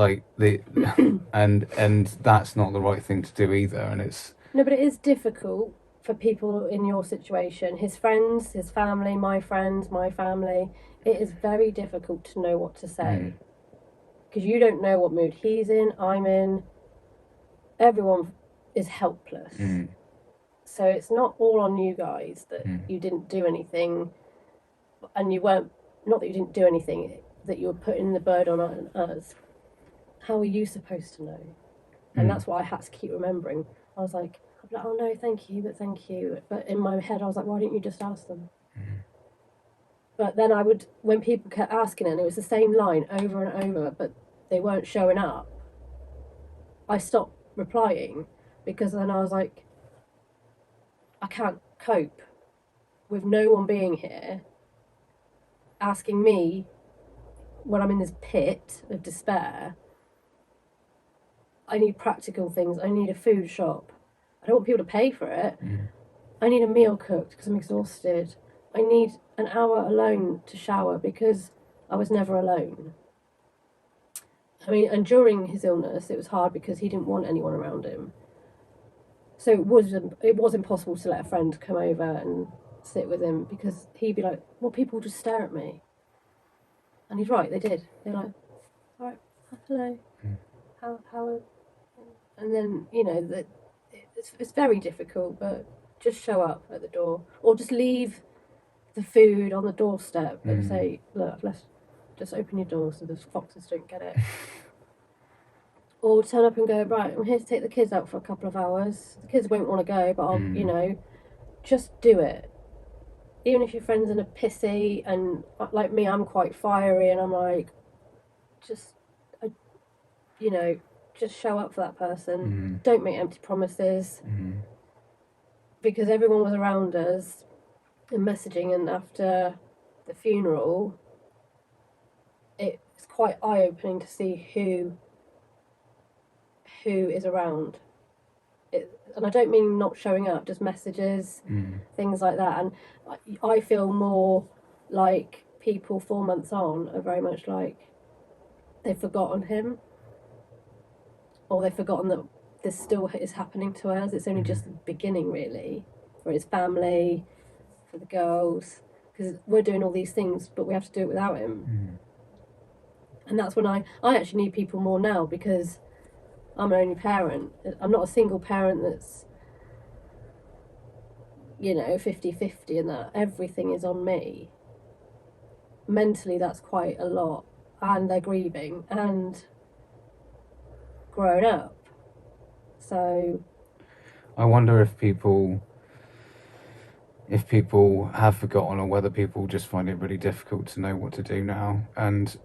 that's not the right thing to do either. And it's no, but it is difficult for people in your situation, his friends, his family, my friends, my family. It is very difficult to know what to say. Because you don't know what mood he's in, I'm in. Everyone is helpless. So it's not all on you guys that you didn't do anything, and you weren't, not that you didn't do anything, that you were putting the burden on us. How are you supposed to know? And that's what I had to keep remembering. I was like, oh no, thank you, but thank you. But in my head I was like, why didn't you just ask them? But then when people kept asking it, and it was the same line over and over, but they weren't showing up, I stopped replying, because then I was like, I can't cope with no one being here asking me when I'm in this pit of despair. I need practical things. I need a food shop. I don't want people to pay for it. I need a meal cooked because I'm exhausted. I need an hour alone to shower because I was never alone. I mean, and during his illness, it was hard because he didn't want anyone around him. So it was impossible to let a friend come over and sit with him, because he'd be like, well, people just stare at me. And he's right, they did. They're like, all right, hello, how, and then, it's very difficult, but just show up at the door, or just leave the food on the doorstep and say, look, let's just open your door so the foxes don't get it. Or turn up and go, right, I'm here to take the kids out for a couple of hours. The kids won't want to go, but I'll, just do it. Even if your friend's in a pissy, and like me, I'm quite fiery, and I'm like, just show up for that person. Don't make empty promises. Because everyone was around us and messaging, and after the funeral, it's quite eye-opening to see who is around. And I don't mean not showing up, just messages, things like that. And I feel more like people 4 months on are very much like they've forgotten him, or they've forgotten that this still is happening to us. It's only just the beginning, really, for his family, for the girls, because we're doing all these things, but we have to do it without him. And that's when I actually need people more now, because I'm an only parent. I'm not a single parent that's 50-50, and that everything is on me. Mentally, that's quite a lot, and they're grieving and growing up. So I wonder if people have forgotten, or whether people just find it really difficult to know what to do now. And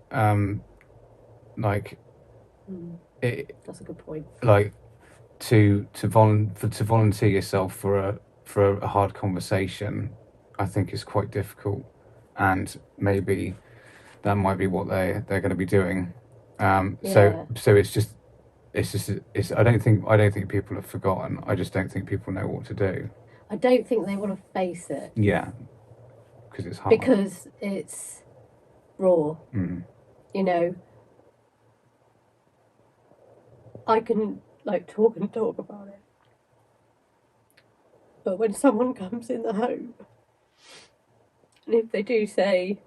that's a good point. Like to volunteer yourself for a hard conversation, I think is quite difficult, and maybe that might be what they're going to be doing. So it's I don't think people have forgotten. I just don't think people know what to do. I don't think they want to face it. Yeah, because it's hard. Because it's raw. I can talk and talk about it, but when someone comes in the home, and if they do say,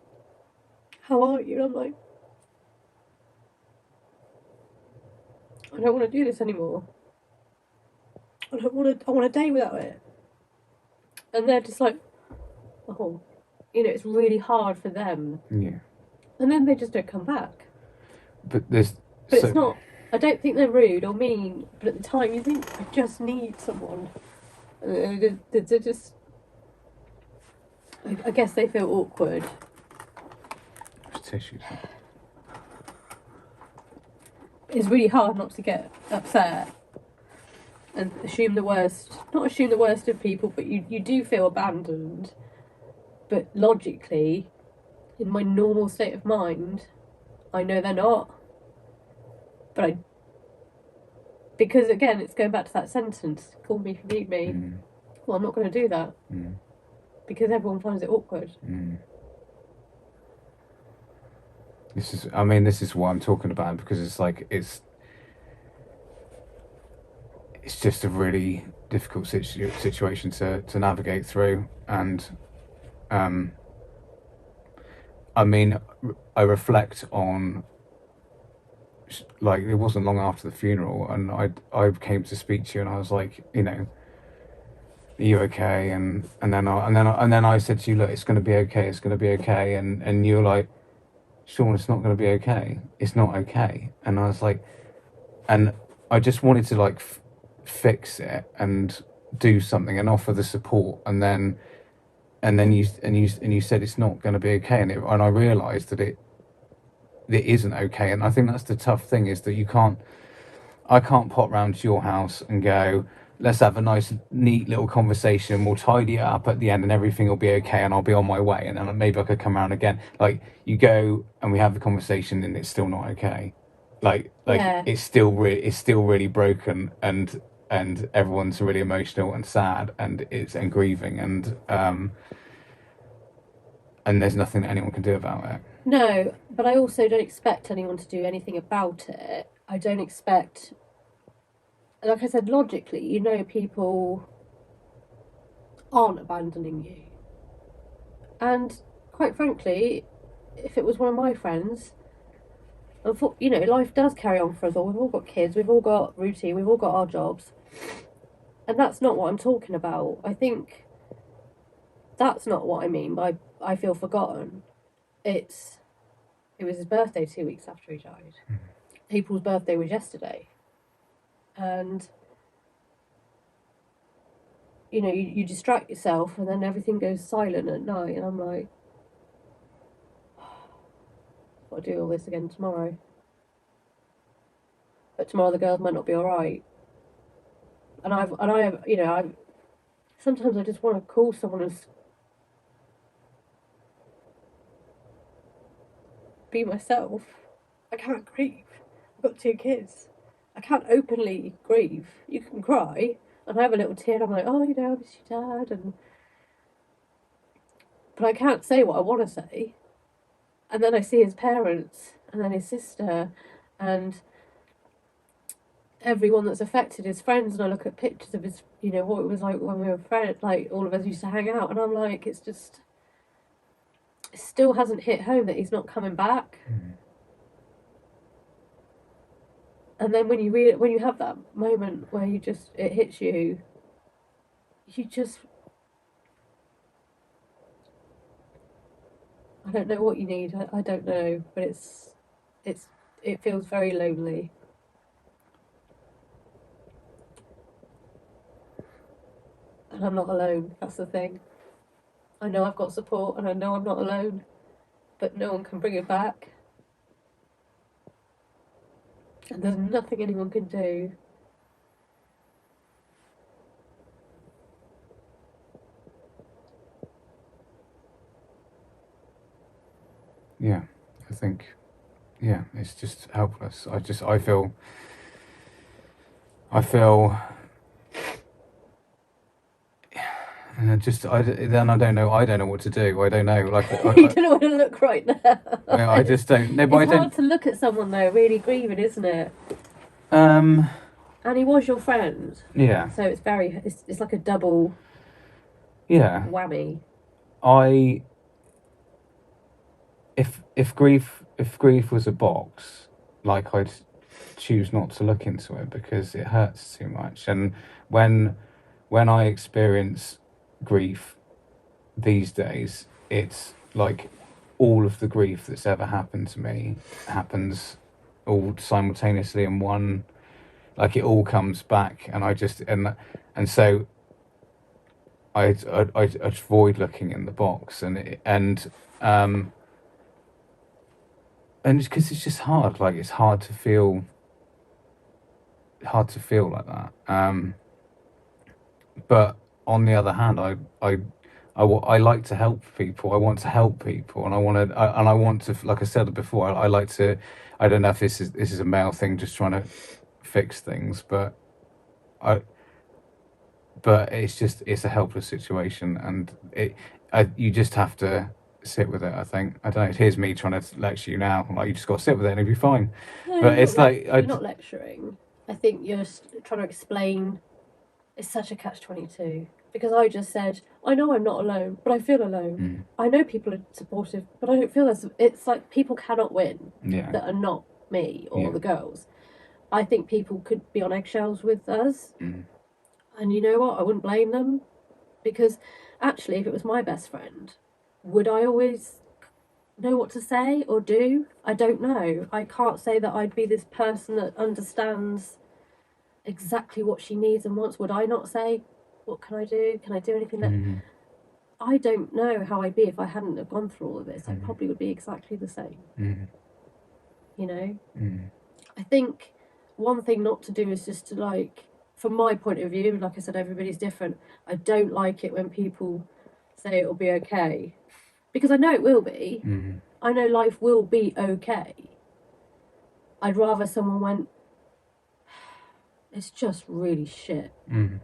"How are you?" I'm like, I don't want to do this anymore. I want a day without it. And they're just like, oh, it's really hard for them. Yeah. And then they just don't come back. But it's not. I don't think they're rude or mean, but at the time you think, I just need someone. They're just. I guess they feel awkward. There's tissues. It's really hard not to get upset and assume the worst. Not assume the worst of people, but you do feel abandoned. But logically, in my normal state of mind, I know they're not. But because again, it's going back to that sentence, call me if you need me. Well, I'm not going to do that. Because everyone finds it awkward. This is what I'm talking about, because it's just a really difficult situation to navigate through. And I reflect on, it wasn't long after the funeral, and I came to speak to you, and I was like, are you okay? And then I said to you, look, it's going to be okay, and you're like, Sean, it's not going to be okay. It's not okay. And I was like, and I just wanted to fix it and do something and offer the support. And then and then you said it's not going to be okay, and I realised that it isn't okay. And I think that's the tough thing, is that I can't pop round to your house and go, let's have a nice neat little conversation, we'll tidy it up at the end and everything will be okay and I'll be on my way, and then maybe I could come around again. Like, you go and we have the conversation and it's still not okay. Like Yeah. it's still really broken, and everyone's really emotional and sad and grieving, and there's nothing that anyone can do about it. No, but I also don't expect anyone to do anything about it. I don't expect, like I said, logically, you know, people aren't abandoning you. And quite frankly, if it was one of my friends, you know, life does carry on for us all. We've all got kids, we've all got routine, we've all got our jobs. And that's not what I'm talking about. I think that's not what I mean by I feel forgotten. It was his birthday 2 weeks after he died. April's birthday was yesterday. And, you know, you distract yourself and then everything goes silent at night. And I'm like, I've got to do all this again tomorrow. But tomorrow the girls might not be all right. And you know, sometimes I just want to call someone and be myself. I can't grieve. I've got 2 kids. I can't openly grieve. You can cry and I have a little tear and I'm like, oh, you know, I miss your dad. But I can't say what I want to say. And then I see his parents and then his sister and everyone that's affected, his friends, and I look at pictures of his, you know, what it was like when we were friends, like all of us used to hang out, and I'm like, it still hasn't hit home that he's not coming back. And then when you have that moment where it hits you, I don't know what you need. I don't know, but it feels very lonely. And I'm not alone. That's the thing. I know I've got support and I know I'm not alone, but no one can bring it back. And there's nothing anyone can do. Yeah, I think, yeah, it's just helpless. I feel, and then I don't know what to do. I don't know, like, You don't know what to look right now. I just don't. No, but it's hard to look at someone though, really grieving, isn't it? And he was your friend. Yeah. So it's like a double. Yeah. Whammy. If grief was a box, like, I'd choose not to look into it because it hurts too much. And when I experience grief these days, it's like all of the grief that's ever happened to me happens all simultaneously in one. Like, it all comes back, and so I avoid looking in the box, and because it's just hard. Like, it's hard to feel like that. But on the other hand, I like to help people. I want to help people, and I want to, like I said before, I like to. I don't know if this is a male thing, just trying to fix things, but it's a helpless situation, and you just have to sit with it. I think, I don't know. Here's me trying to lecture you now. Like, you just got to sit with it and it'll be fine. No, but it's like you're not lecturing. I think you're just trying to explain. It's such a catch-22 because I just said, I know I'm not alone, but I feel alone. I know people are supportive, but I don't feel this. It's like people cannot win that are not me or the girls. I think people could be on eggshells with us, and you know what? I wouldn't blame them, because actually, if it was my best friend, would I always know what to say or do? I don't know. I can't say that I'd be this person that understands exactly what she needs and wants. Would I not say, what can I do? Can I do anything? I don't know how I'd be if I hadn't have gone through all of this. I probably would be exactly the same. You know? I think one thing not to do is just to, like, from my point of view, like I said, everybody's different. I don't like it when people say it'll be okay, because I know it will be. I know life will be okay. I'd rather someone went, it's just really shit. And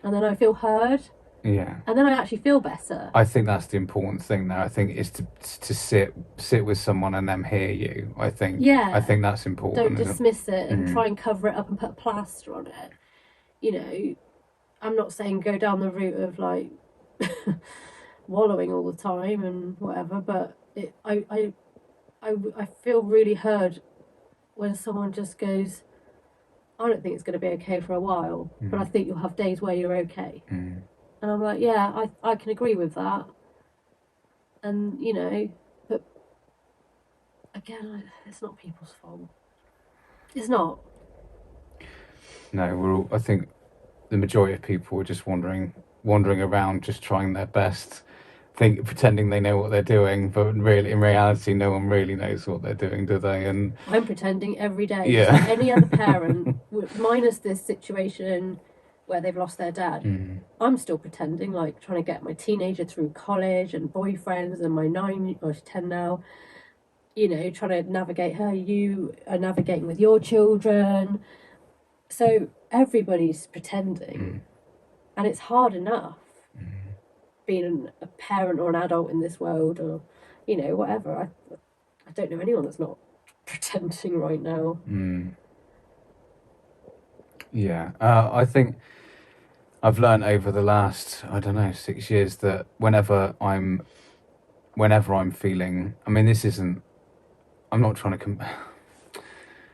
then I feel heard. Yeah. And then I actually feel better. I think that's the important thing now. I think is to sit with someone and them hear you. I think that's important. Don't dismiss it and try and cover it up and put a plaster on it. You know, I'm not saying go down the route of like wallowing all the time and whatever, but I feel really heard when someone just goes, I don't think it's going to be okay for a while, but I think you'll have days where you're okay. And I'm like, yeah, I can agree with that. And, you know, but again, it's not people's fault. It's not. No, I think the majority of people are just wandering around, just trying their best, pretending they know what they're doing, but really, in reality, no one really knows what they're doing, do they? And I'm pretending every day, yeah. just like any other parent, minus this situation where they've lost their dad. I'm still pretending, like trying to get my teenager through college and boyfriends, and my 9 or 10 now, you know, trying to navigate her. You are navigating with your children. So everybody's pretending, and it's hard enough being a parent or an adult in this world, or, you know, whatever. I don't know anyone that's not pretending right now. Yeah, I think I've learned over the last, I don't know, 6 years that whenever I'm feeling, I mean, I'm not trying to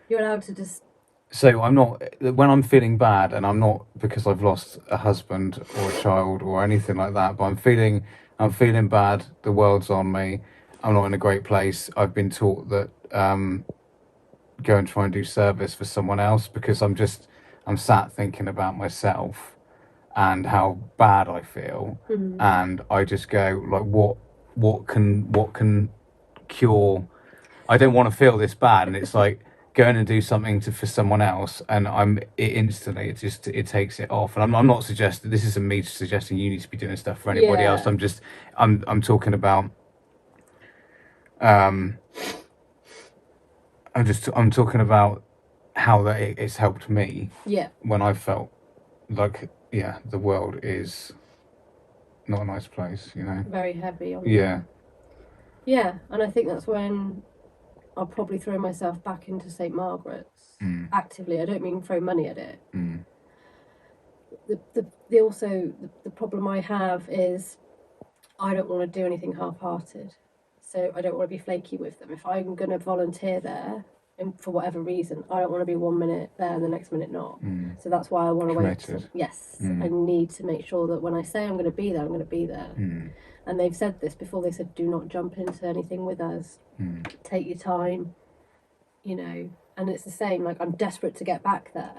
You're allowed to just. So I'm not, when I'm feeling bad, and I'm not because I've lost a husband or a child or anything like that, but I'm feeling bad. The world's on me. I'm not in a great place. I've been taught that go and try and do service for someone else, because I'm sat thinking about myself and how bad I feel, and I just go like, what can cure? I don't want to feel this bad, and it's like going and do something for someone else, and it takes it off. And I'm not suggesting, this isn't me suggesting you need to be doing stuff for anybody else. I'm talking about I'm talking about how that it's helped me. Yeah. When I felt like, the world is not a nice place, you know. Very heavy on Yeah. Yeah, and I think that's when I'll probably throw myself back into St. Margaret's actively. I don't mean throw money at it. The problem I have is I don't want to do anything half-hearted. So I don't want to be flaky with them. If I'm going to volunteer there, and for whatever reason, I don't want to be 1 minute there and the next minute not. So that's why I want to wait. Yes, I need to make sure that when I say I'm going to be there, I'm going to be there. And they've said this before. They said, do not jump into anything with us. Take your time, you know. And it's the same, like, I'm desperate to get back there.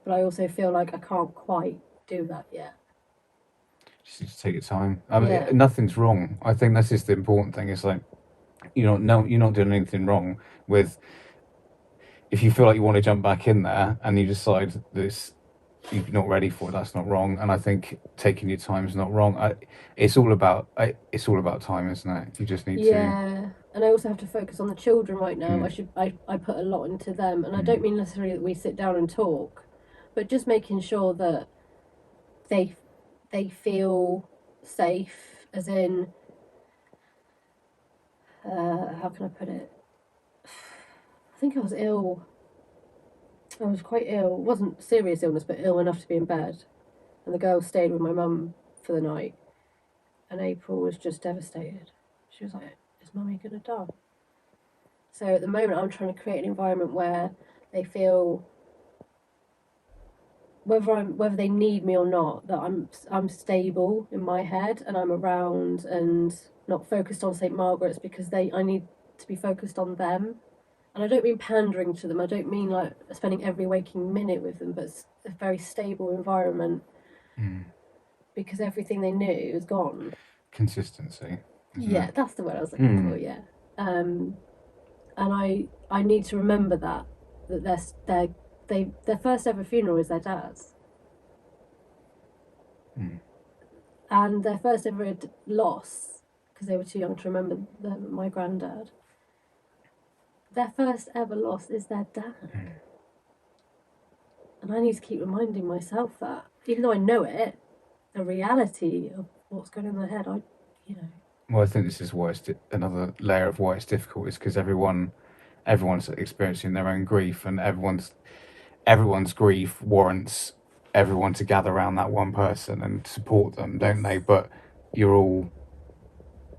But I also feel like I can't quite do that yet. Just need to take your time. I mean, nothing's wrong. I think that's just the important thing. It's like, you're not doing anything wrong with, if you feel like you want to jump back in there and you decide that you're not ready for it, that's not wrong. And I think taking your time is not wrong. It's all about time, isn't it? You just need to. Yeah, and I also have to focus on the children right now. I put a lot into them, and I don't mean necessarily that we sit down and talk, but just making sure that they feel safe, as in, how can I put it? I think I was ill. I was quite ill. It wasn't serious illness, but ill enough to be in bed. And the girl stayed with my mum for the night. And April was just devastated. She was like, is Mummy going to die? So at the moment, I'm trying to create an environment where they feel, whether they need me or not, that I'm stable in my head and I'm around and not focused on St. Margaret's, because I need to be focused on them. And I don't mean pandering to them. I don't mean like spending every waking minute with them, but it's a very stable environment, because everything they knew is gone. consistency. Yeah, that's the word I was looking for. Yeah, and I need to remember that their first ever funeral is their dad's, and their first ever loss, because they were too young to remember my granddad. Their first ever loss is their dad, and I need to keep reminding myself that, even though I know it, the reality of what's going on in their head, Well, I think this is why it's another layer of why it's difficult is because everyone's experiencing their own grief, and everyone's grief warrants everyone to gather around that one person and support them, don't they? But you're all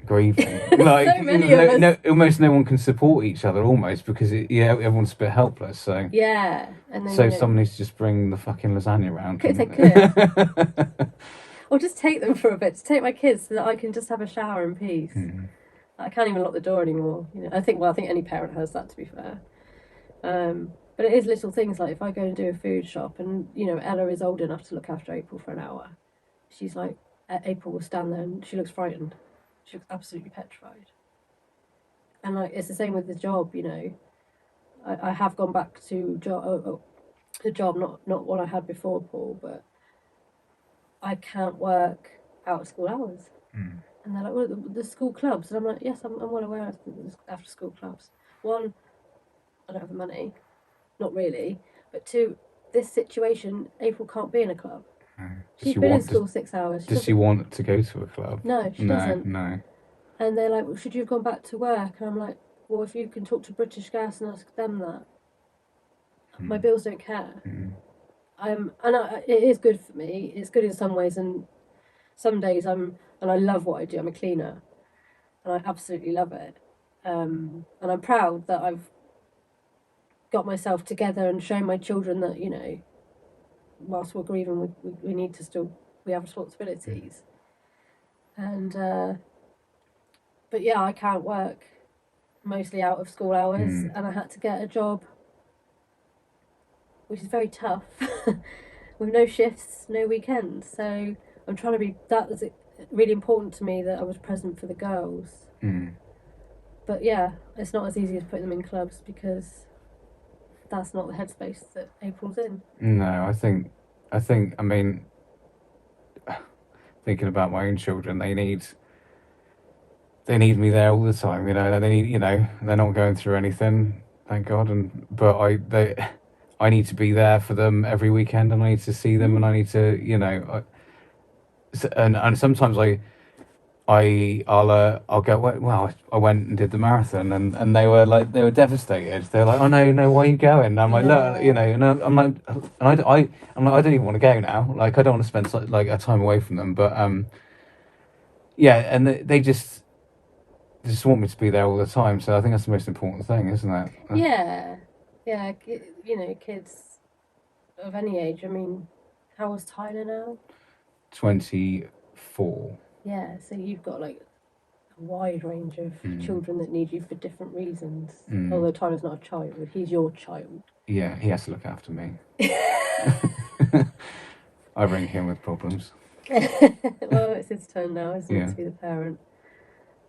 grieving. Like, so many of us. Almost no one can support each other, almost, because everyone's a bit helpless. So Yeah, and then someone needs to just bring the fucking lasagna around. They could. Or just take them for a bit, to take my kids so that I can just have a shower in peace. I can't even lock the door anymore. I think any parent has that, to be fair. But it is little things, like if I go and do a food shop and, Ella is old enough to look after April for an hour. She's like, April will stand there and she looks frightened. She looks absolutely petrified. And it's the same with the job, I have gone back to the job, not what I had before Paul, but I can't work out of school hours. And they're like, well, the school clubs. And I'm like, yes, I'm well aware of the after school clubs. One, I don't have the money. Not really. But two, this situation, April can't be in a club. She's been in school 6 hours. Does she want to go to a club? No, she doesn't. No. And they're like, well, should you have gone back to work? And I'm like, well, if you can talk to British Gas and ask them that. My bills don't care. It is good for me. It's good in some ways, and some days I love what I do. I'm a cleaner, and I absolutely love it. And I'm proud that I've got myself together and shown my children that, whilst we're grieving, we need to we have responsibilities. And but yeah, I can't work mostly out of school hours, and I had to get a job, which is very tough, with no shifts, no weekends. So I'm trying to be. That was really important to me, that I was present for the girls. But yeah, it's not as easy as putting them in clubs, because that's not the headspace that April's in. No, I think. I mean, thinking about my own children, they need me there all the time. They need. They're not going through anything, thank God. But I need to be there for them every weekend, and I need to see them, and I need to, and sometimes I'll go, well, I went and did the marathon, and they were devastated. They were like, oh no, why are you going? And I'm like, look, and I'm like, I don't even want to go now. Like, I don't want to spend like a time away from them. But yeah, and they just want me to be there all the time. So I think that's the most important thing, isn't it? Yeah, kids of any age. I mean, how old's Tyler now? 24. Yeah, so you've got like a wide range of children that need you for different reasons. Although Tyler's not a child, he's your child. Yeah, he has to look after me. I bring him with problems. Well, it's his turn now, isn't it, to be the parent?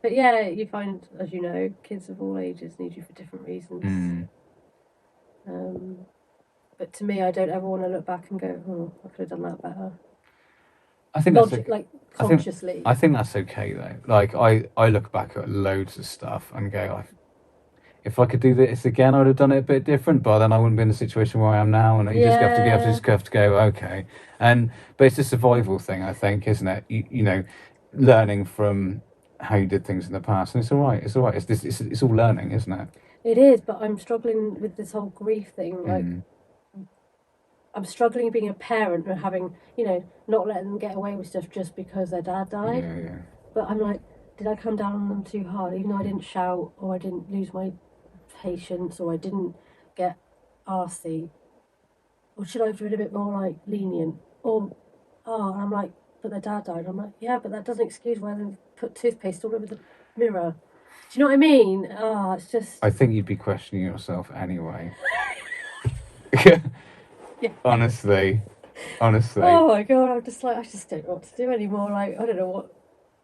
But yeah, you find, as you know, kids of all ages need you for different reasons. But to me, I don't ever want to look back and go, oh, I could have done that better. I think that's consciously. I think that's okay though. Like, I look back at loads of stuff and go, if I could do this again, I would have done it a bit different. But then I wouldn't be in the situation where I am now, and you just have to go, okay. But it's a survival thing, I think, isn't it? You learning from how you did things in the past, and it's all right. It's all right. It's all learning, isn't it? It is, but I'm struggling with this whole grief thing. Like, I'm struggling being a parent and having, not letting them get away with stuff just because their dad died. Yeah. But I'm like, did I come down on them too hard? Even though I didn't shout, or I didn't lose my patience, or I didn't get arsey. Or should I have been a bit more like lenient? And I'm like, but their dad died. I'm like, yeah, but that doesn't excuse why they put toothpaste all over the mirror. Do you know what I mean? It's just. I think you'd be questioning yourself anyway. Yeah. Honestly. Oh my God, I just don't know what to do anymore. Like, I don't know what.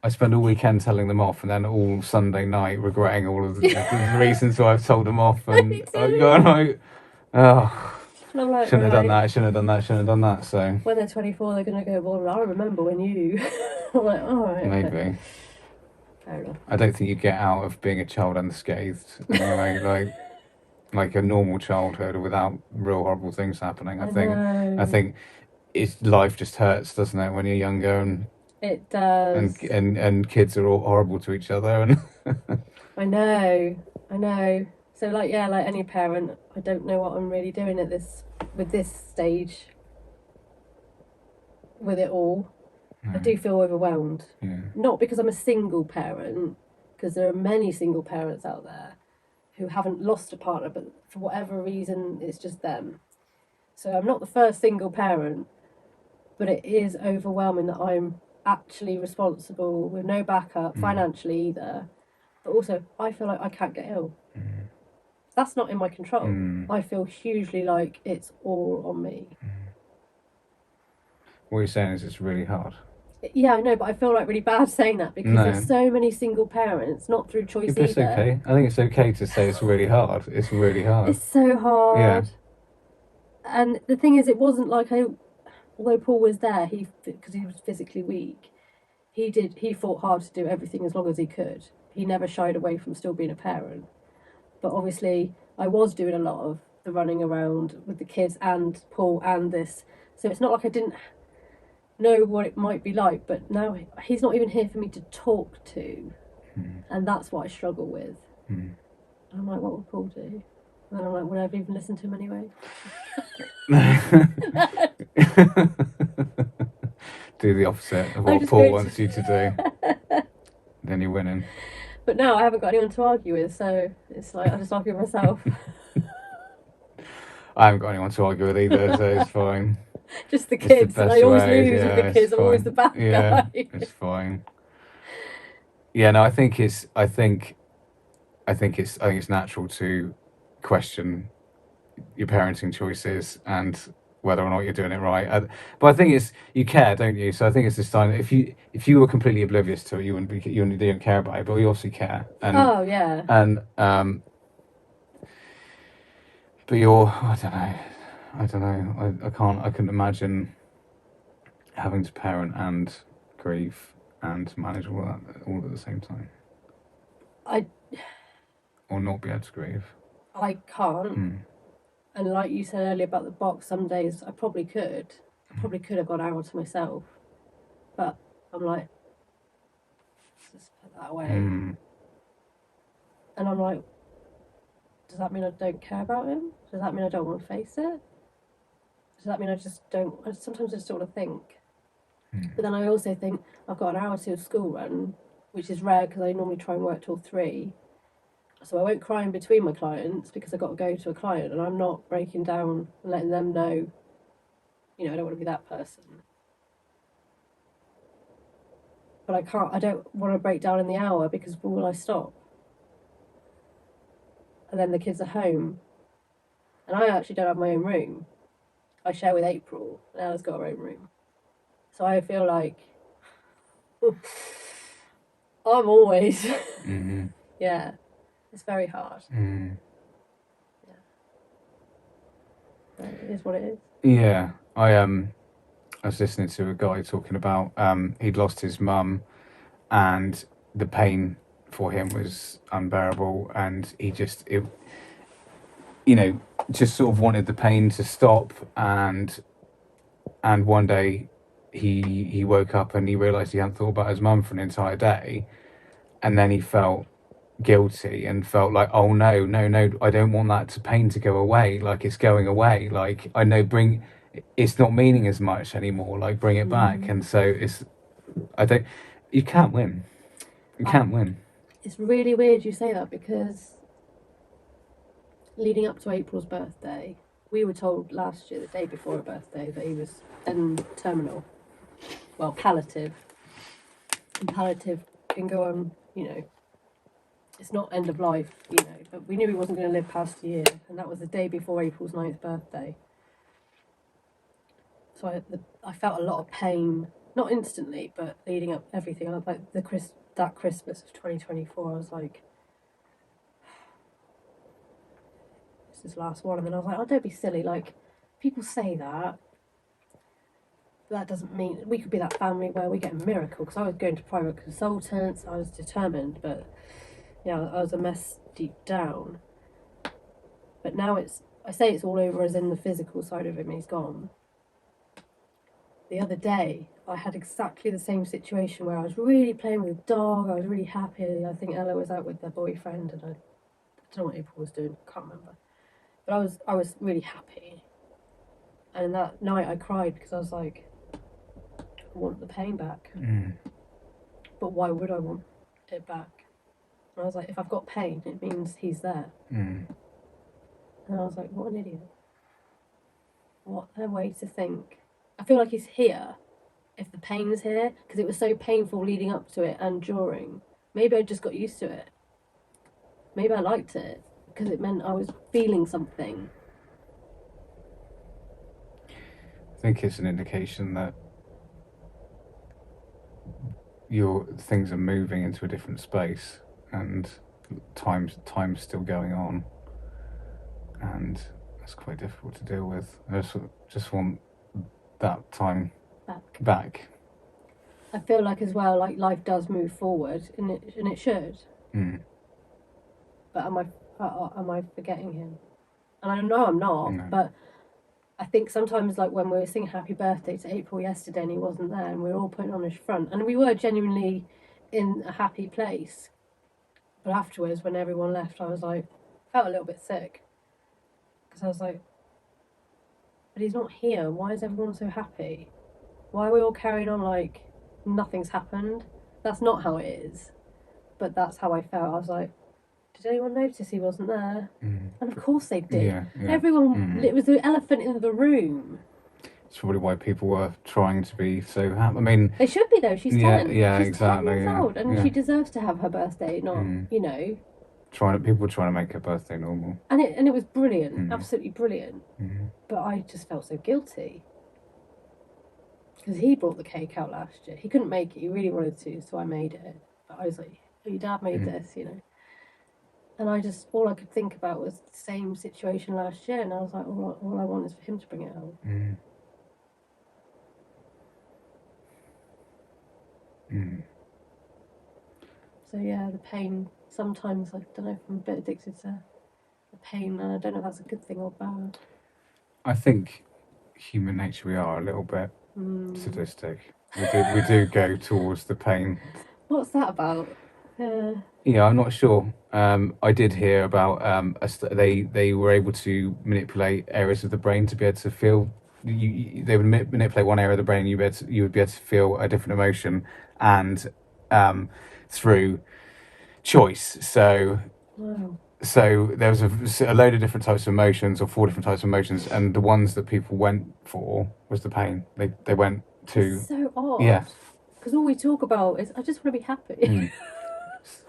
I spend all weekend telling them off, and then all Sunday night regretting all of the reasons why I've told them off, and I'm going like, oh, And I'm like, shouldn't have done right. that, shouldn't have done that, shouldn't have done that. So When they're 24, they're going to go, well, I remember when you... I'm like, all right. maybe. Okay. Fair enough. I don't think you get out of being a child unscathed anyway, like a normal childhood without real horrible things happening. I think it's life just hurts, doesn't it, when you're younger, and it does. And kids are all horrible to each other, and I know. So like any parent, I don't know what I'm really doing with this stage with it all. I do feel overwhelmed. Yeah. Not because I'm a single parent, because there are many single parents out there who haven't lost a partner, but for whatever reason, it's just them. So I'm not the first single parent, but it is overwhelming that I'm actually responsible with no backup financially either. But also, I feel like I can't get ill. That's not in my control. I feel hugely like it's all on me. What you're saying is it's really hard. Yeah, I know, but I feel like really bad saying that because there's so many single parents, not through choice either. It's okay. I think it's okay to say it's really hard. It's really hard. It's so hard. Yeah. And the thing is, it wasn't like although Paul was there, because he was physically weak, he fought hard to do everything as long as he could. He never shied away from still being a parent. But obviously, I was doing a lot of the running around with the kids and Paul and this. So it's not like I didn't know what it might be like, but now he's not even here for me to talk to. And that's what I struggle with. And I'm like, what would Paul do? And then I'm like, would I even listen to him anyway? Do the opposite of what Paul wants you to do. Then you're winning. But now I haven't got anyone to argue with, so it's like I just argue with myself. I haven't got anyone to argue with either, so it's fine. Just the kids. And I always lose with the kids. I'm always the bad guy. Yeah, it's fine. Yeah, no, I think it's natural to question your parenting choices and whether or not you're doing it right. But I think you care, don't you? So I think it's this time. If you were completely oblivious to it, you wouldn't care about it. But you obviously care. And, oh yeah. And but I don't know. I couldn't imagine having to parent and grieve and manage all that all at the same time. Or not be able to grieve. I can't. And like you said earlier about the box, some days I probably could. I probably could have gone out to myself. But I'm like, let's just put that away. And I'm like, does that mean I don't care about him? Does that mean I don't want to face it? Does that mean I just don't? Sometimes I just don't want to think. But then I also think I've got an hour to a school run, which is rare because I normally try and work till 3. So I won't cry in between my clients because I've got to go to a client and I'm not breaking down and letting them know, I don't want to be that person. But I don't want to break down in the hour because when will I stop? And then the kids are home. And I actually don't have my own room. I share with April, and Ella's got her own room. So I feel like I'm always, yeah. It's very hard. Yeah. But it is what it is. Yeah. I was listening to a guy talking about he'd lost his mum and the pain for him was unbearable and he just sort of wanted the pain to stop and one day he woke up and he realised he hadn't thought about his mum for an entire day and then he felt guilty and felt like, oh no, I don't want that pain to go away, like it's going away, like I know it's not meaning as much anymore, like bring it back. And so you can't win. It's really weird you say that because leading up to April's birthday, we were told last year, the day before her birthday, that he was terminal, well, palliative, and palliative can go on, it's not end of life, but we knew he wasn't going to live past a year, and that was the day before April's 9th birthday. So I felt a lot of pain not instantly, but leading up everything. Like that Christmas of 2024, I was like, this is the last one. And then I was like, oh, don't be silly. Like, people say that. That doesn't mean we could be that family where we get a miracle. Because I was going to private consultants, I was determined, but yeah, I was a mess deep down. But now I say it's all over as in the physical side of him, he's gone. The other day, I had exactly the same situation where I was really playing with the dog, I was really happy. I think Ella was out with their boyfriend, and I don't know what April was doing, can't remember. But I was really happy. And that night I cried because I was like, I want the pain back. But why would I want it back? And I was like, if I've got pain, it means he's there. And I was like, what an idiot. What a way to think. I feel like he's here if the pain's here, because it was so painful leading up to it and during. Maybe I just got used to it. Maybe I liked it because it meant I was feeling something. I think it's an indication that your things are moving into a different space, and time's still going on, and that's quite difficult to deal with. I just want that time back. I feel like as well, like life does move forward, and it should. But am I forgetting him? And I know I'm not. No. But I think sometimes, like when we were singing "Happy Birthday" to April yesterday, and he wasn't there, and we were all putting on his front, and we were genuinely in a happy place. But afterwards, when everyone left, I was like, felt a little bit sick, because I was like, but he's not here. Why is everyone so happy? Why are we all carrying on like nothing's happened? That's not how it is. But that's how I felt. I was like, did anyone notice he wasn't there? And of course they did. Yeah. Everyone, it was the elephant in the room. It's probably why people were trying to be so happy. I mean, they should be though. She's 10. Yeah, she's exactly. 10 years old, and she deserves to have her birthday. Not, you know. People trying to make her birthday normal. And it was brilliant, absolutely brilliant. But I just felt so guilty. Because he brought the cake out last year. He couldn't make it. He really wanted to, so I made it. But I was like, oh, your dad made this, you know. And all I could think about was the same situation last year. And I was like, all I want is for him to bring it out. So yeah, the pain, sometimes, I don't know if I'm a bit addicted to the pain. And I don't know if that's a good thing or bad. I think human nature, we are a little bit sadistic. We do go towards the pain. What's that about? Yeah, I'm not sure. I did hear about they were able to manipulate areas of the brain to be able to feel. They would manipulate one area of the brain, you would be able to feel a different emotion, and through choice. So. Wow. So there was a load of different types of emotions, or 4 different types of emotions, and the ones that people went for was the pain. They went to. It's so odd. Yeah. Because all we talk about is, I just want to be happy.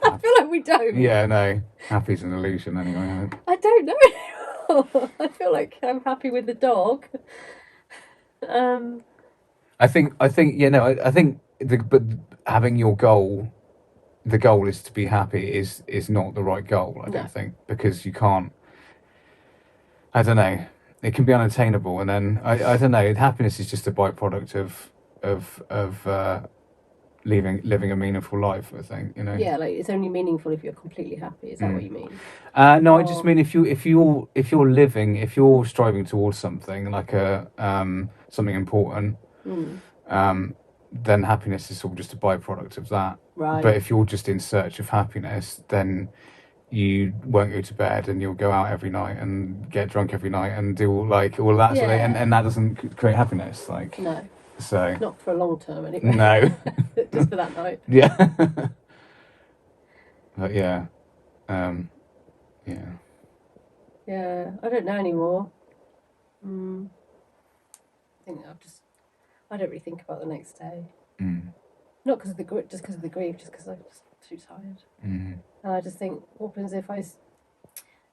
I feel like we don't. Yeah, no. Happy's an illusion anyway. I don't know. I feel like I'm happy with the dog. I think but having your goal. The goal is to be happy is not the right goal, I don't think, because you can't. I don't know. It can be unattainable, and then I don't know. Happiness is just a byproduct of living a meaningful life. I think, you know. Yeah, like it's only meaningful if you're completely happy. Is that what you mean? No, I just mean if you're striving towards something like something important. Then happiness is all just a byproduct of that. Right. But if you're just in search of happiness, then you won't go to bed, and you'll go out every night and get drunk every night and do all that sort of, and that doesn't create happiness. Like, no. So not for a long term anyway. No. Just for that night. Yeah. But yeah. Yeah. Yeah, I don't know anymore. I think I don't really think about the next day. Not because of the grief, just because of the grief, just because I'm just too tired. And I just think, what happens if I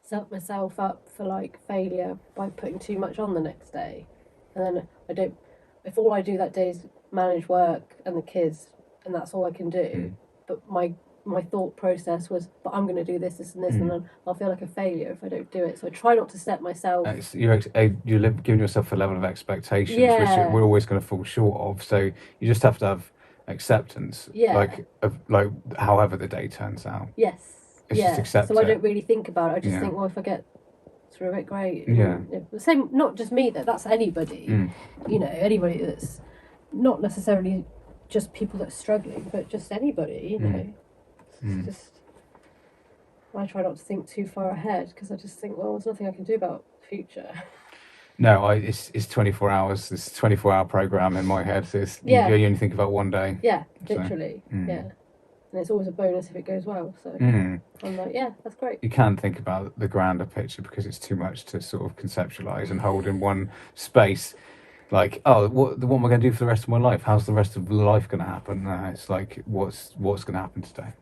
set myself up for like failure by putting too much on the next day, and then if all I do that day is manage work and the kids, and that's all I can do. But my thought process was, but I'm going to do this and this, and then I'll feel like a failure if I don't do it. So I try not to set myself. You're giving yourself a level of expectations, which Yeah. we're always going to fall short of. So you just have to have acceptance, Yeah. like however the day turns out. Yes. It's just accept So I it. don't really think about it. I just Yeah. think, well, if I get through it, great. Yeah. The same, not just me, that's anybody. You know, anybody that's not necessarily just people that are struggling, but just anybody, you know. It's just, I try not to think too far ahead because I just think, well, there's nothing I can do about the future. No, it's 24 hours. It's a 24-hour program in my head. So you only think about one day. Yeah, literally. Yeah. And it's always a bonus if it goes well. So I'm like, yeah, that's great. You can think about the grander picture because it's too much to sort of conceptualize and hold in one space. Like, oh, what am I going to do for the rest of my life? How's the rest of life going to happen? It's like, what's going to happen today?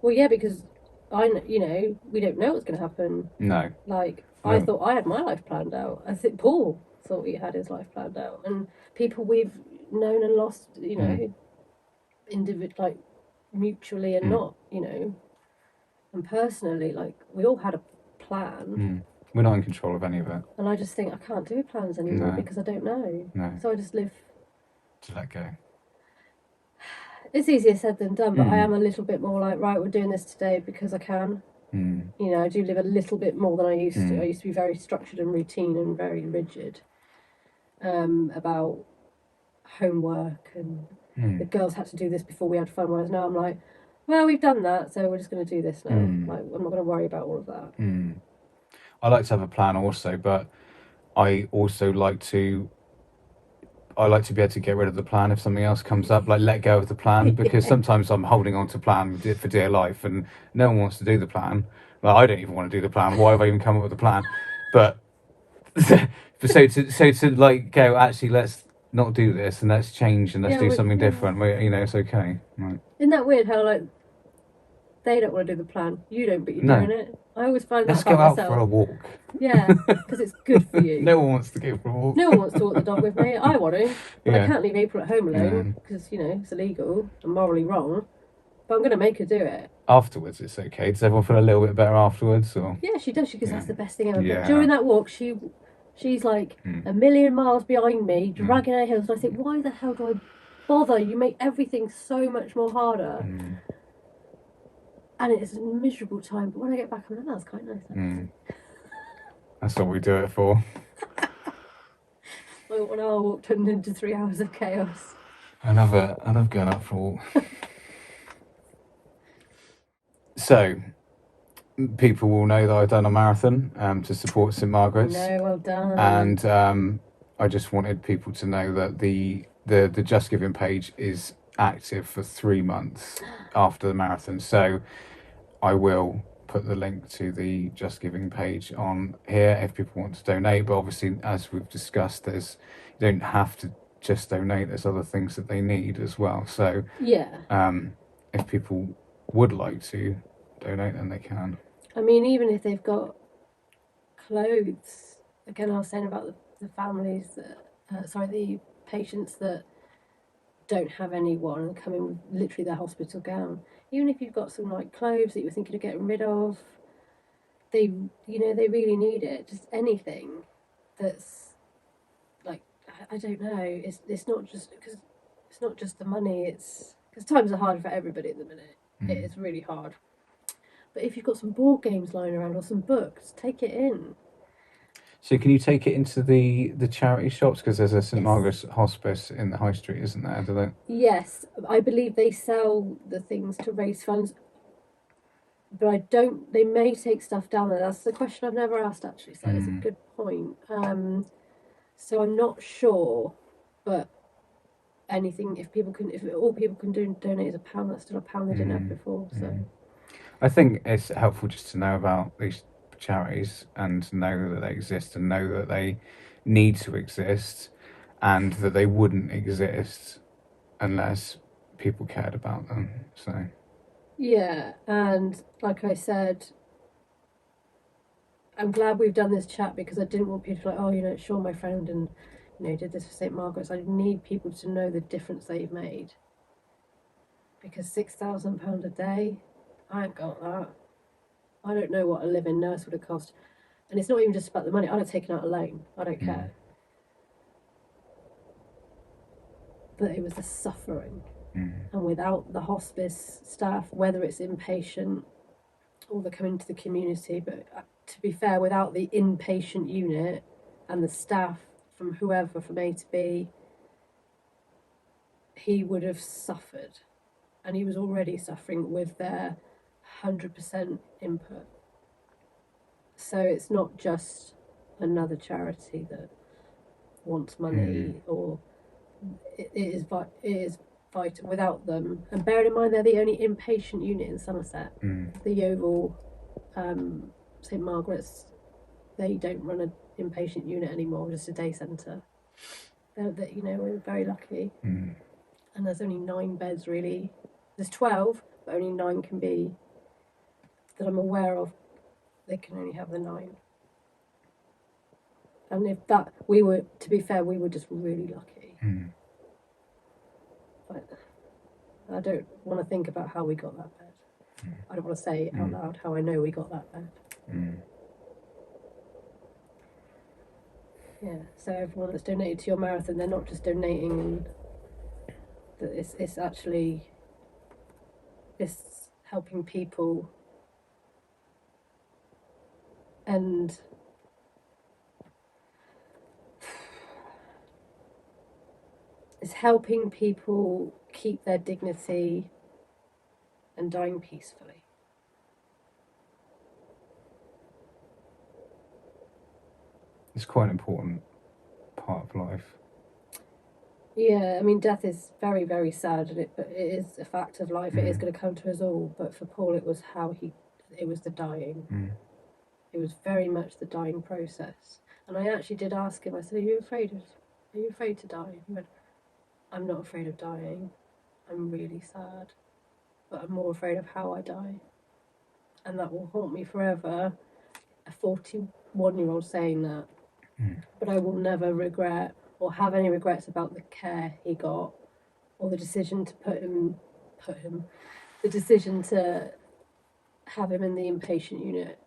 Well, yeah, because we don't know what's going to happen. No. Like, I thought I had my life planned out. I think Paul thought he had his life planned out, and people we've known and lost, you know, like mutually and not, you know, and personally, like we all had a plan. We're not in control of any of it. And I just think I can't do plans anymore because I don't know. No. So I just live to let go. It's easier said than done, but I am a little bit more like, right, we're doing this today because I can. You know, I do live a little bit more than I used to. I used to be very structured and routine and very rigid about homework, and the girls had to do this before we had fun, whereas now I'm like, well, we've done that, so we're just going to do this now. Like, I'm not going to worry about all of that. I like to have a plan also, but I also like to be able to get rid of the plan if something else comes up, like let go of the plan, because sometimes I'm holding on to plan for dear life and no one wants to do the plan. Well, I don't even want to do the plan. Why have I even come up with a plan? But so to like go, actually, let's not do this and let's change and let's do something different. You know, it's okay. Right. Isn't that weird how like they don't want to do the plan, you don't, but you're doing it? I always find that about myself. Let's go out for a walk. Yeah, because it's good for you. No one wants to go for a walk. No one wants to walk the dog with me. I want to, but I can't leave April at home alone because you know it's illegal and morally wrong. But I'm going to make her do it. Afterwards, it's okay. Does everyone feel a little bit better afterwards? Or yeah, she does. She goes, that's the best thing ever. But during that walk, she's like a million miles behind me, dragging her heels, and I think, why the hell do I bother? You make everything so much more harder. And it's a miserable time, but when I get back, I'm like, that's quite nice. That's what we do it for. Like, 1 hour walk turned into 3 hours of chaos. I love going out for a walk. So, people will know that I've done a marathon to support St Margaret's. No, well done. And I just wanted people to know that the Just Giving page is active for 3 months after the marathon. So I will put the link to the Just Giving page on here if people want to donate. But obviously, as we've discussed, you don't have to just donate. There's other things that they need as well. So if people would like to donate, then they can. I mean, even if they've got clothes, again, I was saying about the families that, the patients that don't have anyone and come in with literally their hospital gown. Even if you've got some like clothes that you were thinking of getting rid of, they really need it. Just anything that's like, I don't know. It's not just because it's not just the money. It's because times are hard for everybody at the minute. It is really hard. But if you've got some board games lying around or some books, take it in. So can you take it into the charity shops? Because there's a St Margaret's Hospice in the high street, isn't there? Do they? Yes, I believe they sell the things to raise funds. But they may take stuff down there. That's the question I've never asked, actually, so it's a good point. So I'm not sure, but anything, if all people can do donate is £1, that's still £1 they didn't have before, so... I think it's helpful just to know about these charities and know that they exist and know that they need to exist and that they wouldn't exist unless people cared about them. So yeah, and like I said, I'm glad we've done this chat because I didn't want people to be like, oh, it's Sean, my friend, and did this for St Margaret's. I need people to know the difference they've made. Because £6,000 a day, I ain't got that. I don't know what a live-in nurse would have cost. And it's not even just about the money. I'd have taken out a loan. I don't care. But it was the suffering. And without the hospice staff, whether it's inpatient or they come into the community, but to be fair, without the inpatient unit and the staff from whoever, from A to B, he would have suffered. And he was already suffering with their 100% input. So it's not just another charity that wants money, or it is vital. Without them, and bearing in mind they're the only inpatient unit in Somerset, the Yeovil, St Margaret's, they don't run an inpatient unit anymore, just a day centre. We're very lucky. And there's only 9 beds really. There's 12, but only 9 can be, that I'm aware of. They can only have the 9. And if that, to be fair, we were just really lucky. But I don't want to think about how we got that bed. I don't want to say out loud how I know we got that bed. Yeah, so everyone that's donated to your marathon, they're not just donating, that it's actually, it's helping people, and it's helping people keep their dignity and dying peacefully. It's quite an important part of life. Yeah, I mean, death is very, very sad, but it is a fact of life. It is going to come to us all. But for Paul, it was it was the dying. It was very much the dying process. And I actually did ask him, I said, are you afraid to die? He went, I'm not afraid of dying. I'm really sad. But I'm more afraid of how I die. And that will haunt me forever. A 41-year-old saying that. But I will never regret or have any regrets about the care he got, or the decision to the decision to have him in the inpatient unit.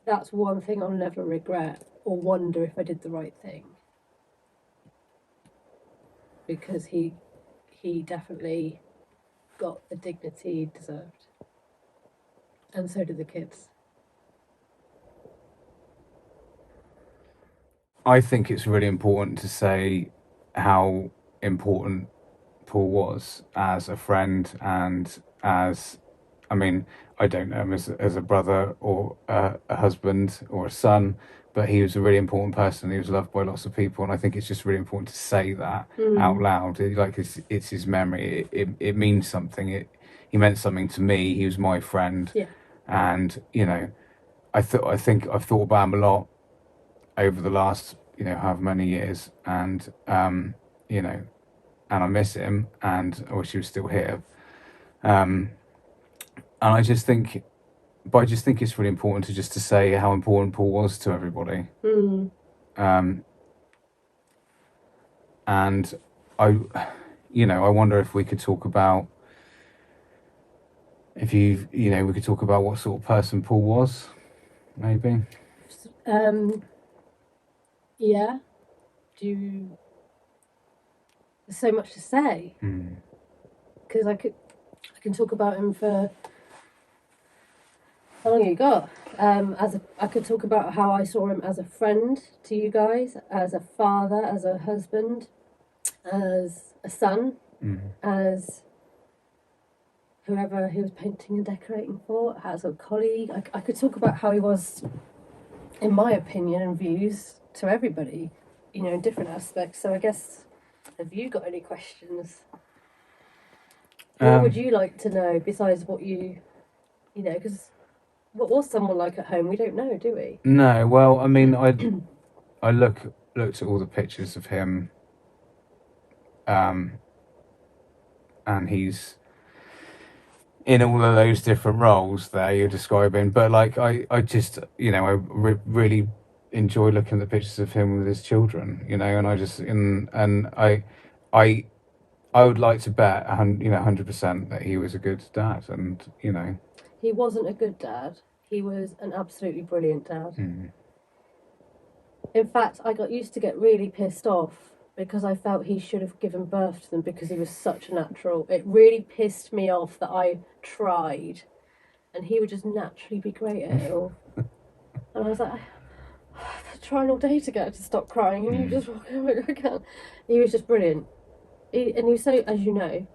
That's one thing I'll never regret or wonder if I did the right thing. Because he definitely got the dignity he deserved. And so did the kids. I think it's really important to say how important Paul was as a friend and as, I mean, I don't know him as a brother or a husband or a son, but he was a really important person. He was loved by lots of people, and I think it's just really important to say that out loud. It's his memory. It means something. He meant something to me. He was my friend, and I think I've thought about him a lot over the last however many years, and and I miss him, and I wish he was still here. And I just think it's really important to say how important Paul was to everybody. And I wonder if we could talk about, we could talk about what sort of person Paul was, maybe. Yeah. There's so much to say. Because I can talk about him for how long you got. I could talk about how I saw him as a friend to you guys, as a father, as a husband, as a son, as whoever he was painting and decorating for, as a colleague. I could talk about how he was, in my opinion and views, to everybody, in different aspects. So I guess, have you got any questions? What would you like to know besides what because what was someone like at home? We don't know, do we? No, well, I mean, I looked at all the pictures of him, and he's in all of those different roles there you're describing. But I just, really, enjoy looking at the pictures of him with his children, you know, and I just I would like to bet 100% that he was a good dad, and you know. He wasn't a good dad. He was an absolutely brilliant dad. In fact, I got used to get really pissed off because I felt he should have given birth to them because he was such a natural. It really pissed me off that I tried and he would just naturally be great at it all. And I was like, I'm trying all day to get her to stop crying and you just walk over, I can't. He was just brilliant. And he was so, as you know,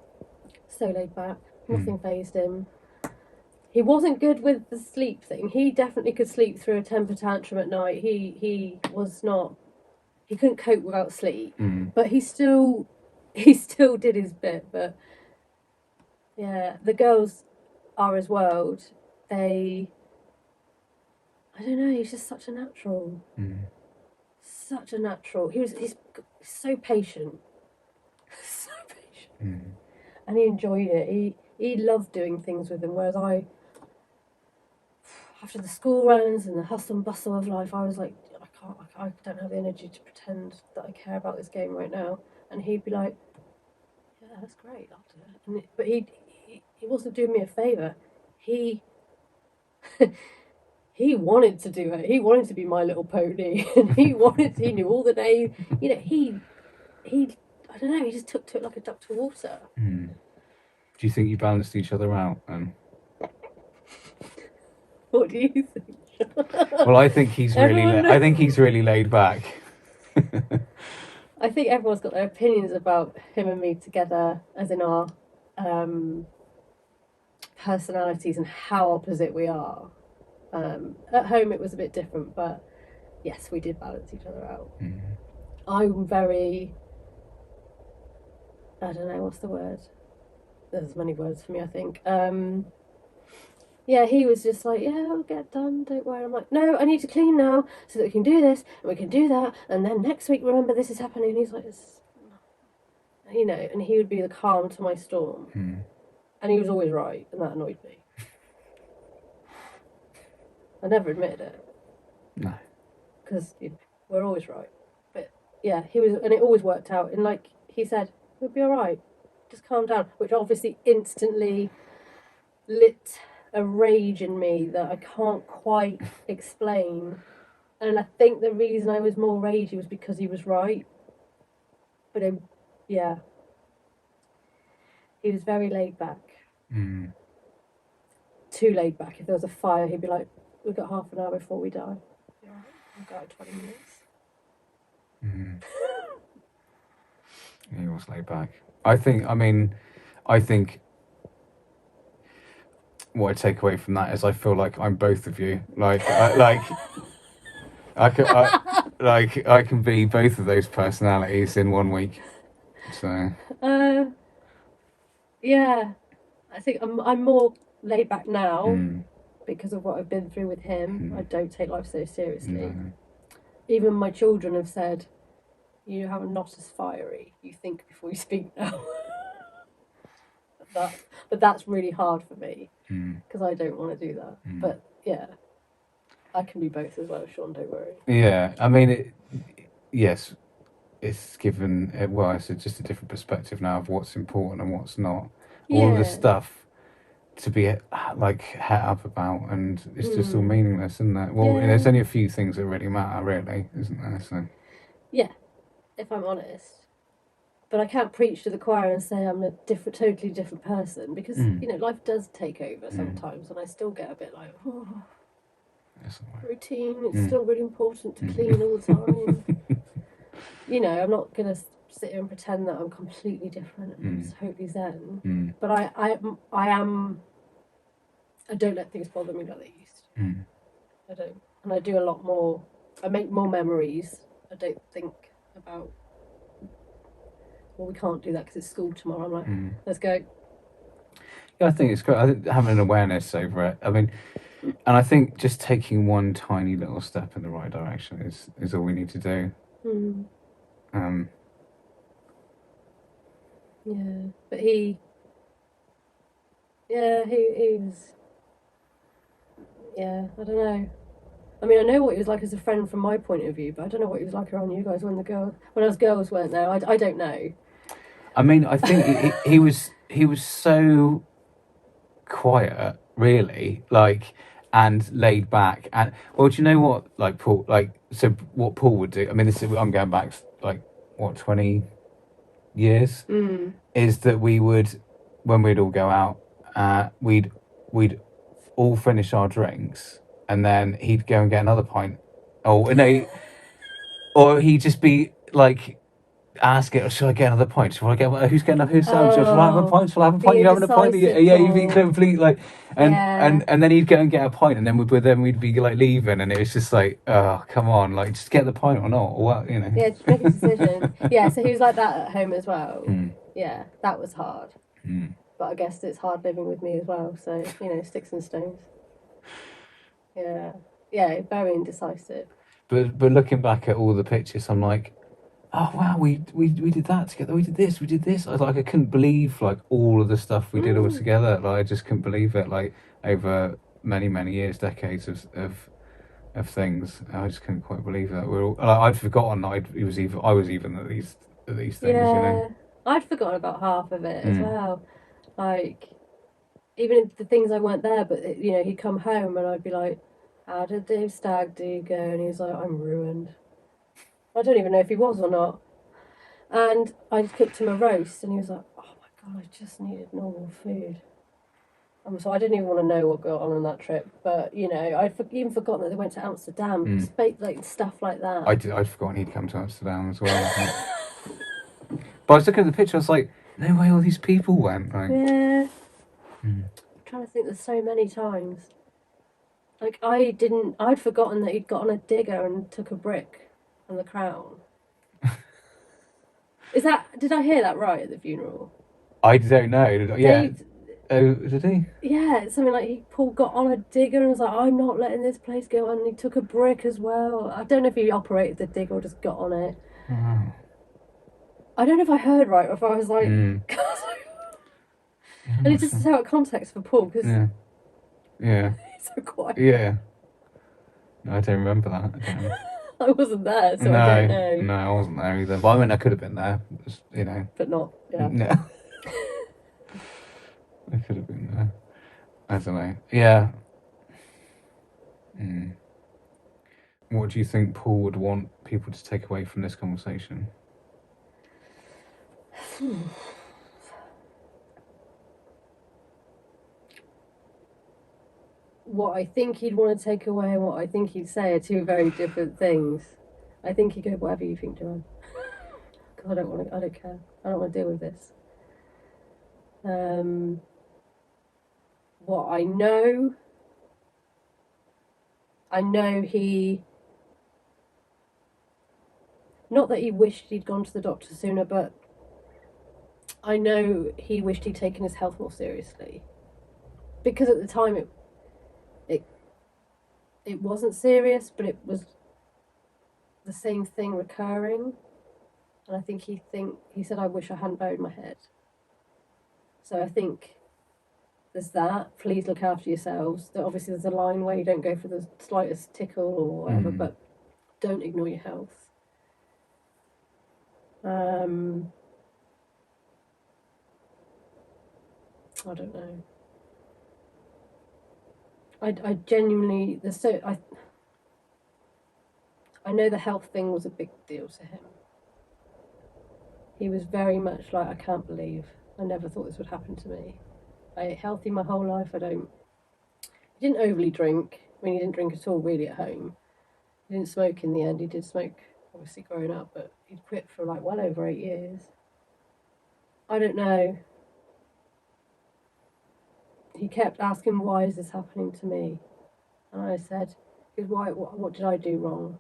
so laid back. Nothing fazed him. He wasn't good with the sleep thing. He definitely could sleep through a temper tantrum at night. He was not. He couldn't cope without sleep, but he still did his bit. But yeah, the girls are as well. I don't know. He's just such a natural. Such a natural. He's so patient. So patient. And he enjoyed it. He loved doing things with them, whereas after the school runs and the hustle and bustle of life, I was like, I don't have the energy to pretend that I care about this game right now. And he'd be like, yeah, that's great, I'll do it. But he wasn't doing me a favour. He he wanted to do it. He wanted to be My Little Pony, and he knew all the names. You know, he I don't know. He just took to it like a duck to water. Do you think you balanced each other out? What do you think? Well, I think he's really laid back. I think everyone's got their opinions about him and me together, as in our personalities and how opposite we are. At home, it was a bit different, but yes, we did balance each other out. I'm very. I don't know what's the word. There's many words for me, I think. Yeah, he was just like, yeah, I'll get done, don't worry. I'm like, no, I need to clean now so that we can do this and we can do that, and then next week, remember, this is happening. And he's like, you know, and he would be the calm to my storm. And he was always right, and that annoyed me. I never admitted it. No. Because we're always right. But yeah, he was, and it always worked out. And like he said, we'll be all right. Just calm down. Which obviously instantly lit a rage in me that I can't quite explain. And I think the reason I was more ragey was because he was right. But yeah, he was very laid back. Too laid back. If there was a fire, he'd be like, we've got half an hour before we die. Yeah, I'll go out 20 minutes. He was laid back. I think what I take away from that is I feel like I'm both of you. I can be both of those personalities in 1 week. So. Yeah, I think I'm more laid back now because of what I've been through with him. I don't take life so seriously. No. Even my children have said, "You are not as fiery. You think before you speak now." But that's really hard for me because I don't want to do that. But yeah, I can be both as well, Sean. Don't worry. Yeah, I mean, yes, it's given. Well, it's just a different perspective now of what's important and what's not. All of the stuff to be like het up about, and it's just all meaningless, isn't it? Well, there's only a few things that really matter, really, isn't there? So. Yeah, if I'm honest. But I can't preach to the choir and say I'm a totally different person because, you know, life does take over sometimes and I still get a bit like, oh, routine, it's still really important to clean all the time. You know, I'm not going to sit here and pretend that I'm completely different and totally zen. But I don't let things bother me like they used to. I don't. And I do a lot more, I make more memories. I don't think about, well, we can't do that because it's school tomorrow. I'm like, let's go. Yeah, I think it's great. I think having an awareness over it. I mean, and I think just taking one tiny little step in the right direction is all we need to do. Yeah, but he was, yeah, I don't know. I mean, I know what he was like as a friend from my point of view, but I don't know what he was like around you guys when us girls weren't there. I don't know. I mean, I think he was so quiet, really, like, and laid back. And well, do you know what? Like Paul, like, so what Paul would do. I mean, this is, I'm going back like what, 20 years. Is that we would, when we'd all go out, we'd all finish our drinks, and then he'd go and get another pint. Oh no, or he'd just be like, ask it, should I get another pint? Should I get, who's getting, who's shall I have a pint? Shall I have a pint? The You having a pint? indecisive Yeah, you'd be Paul. complete like, and Yeah. and then he'd go and get a pint, and then we'd be like leaving, and it was just like, oh come on, like just get the pint or not, or what, you know. Yeah, just make a decision. Yeah, so he was like that at home as well. Mm. Yeah, that was hard. Mm. But I guess it's hard living with me as well. So, sticks and stones. Yeah. Yeah, very indecisive. But looking back at all the pictures, I'm like, oh wow, we did that together. We did this. I was like, I couldn't believe like all of the stuff we did all together. Like I just couldn't believe it. Like over many years, decades of things, I just couldn't quite believe that. We're all, I'd forgotten that I was even at these things. Yeah. I'd forgotten about half of it as well. Like, even if the things I weren't there, but he'd come home and I'd be like, "How did Dave's stag do go?" And he was like, "I'm ruined." I don't even know if he was or not. And I cooked him a roast, and he was like, "Oh my god, I just needed normal food." So I didn't even want to know what got on that trip, but I'd even forgotten that they went to Amsterdam, like stuff like that. I'd forgotten he'd come to Amsterdam as well. But I was looking at the picture, I was like, no way, all these people went. Like, yeah. I'm trying to think. There's so many times. Like I'd forgotten that he'd got on a digger and took a brick on the Crown. Did I hear that right at the funeral? I don't know. Yeah. Oh, did he? Yeah, something like Paul got on a digger and was like, "I'm not letting this place go," and he took a brick as well. I don't know if he operated the digger or just got on it. Oh. I don't know if I heard right or if I was like, and it's just so out of context for Paul because yeah, he's so quiet. Yeah, no, I don't remember that. I wasn't there, so I don't know. No, I wasn't there either. But I mean, I could have been there, but not. Yeah. No. I could have been there. I don't know. Yeah. What do you think Paul would want people to take away from this conversation? What I think he'd want to take away and what I think he'd say are two very different things. I think he'd go, "Whatever you think, Joanne." Because I don't care. I don't want to deal with this. What I know he, not that he wished he'd gone to the doctor sooner, but I know he wished he'd taken his health more seriously. Because at the time it wasn't serious, but it was the same thing recurring. And I think he said, "I wish I hadn't buried my head." So I think there's that. Please look after yourselves. Obviously, there's a line where you don't go for the slightest tickle or whatever, but don't ignore your health. I don't know. I genuinely I know the health thing was a big deal to him. He was very much like, "I can't believe I never thought this would happen to me. I ate healthy my whole life. He didn't overly drink. I mean, he didn't drink at all really at home. He didn't smoke in the end. He did smoke obviously growing up, but he'd quit for like well over 8 years. I don't know. He kept asking, "Why is this happening to me?" And I said, "Why? What did I do wrong?"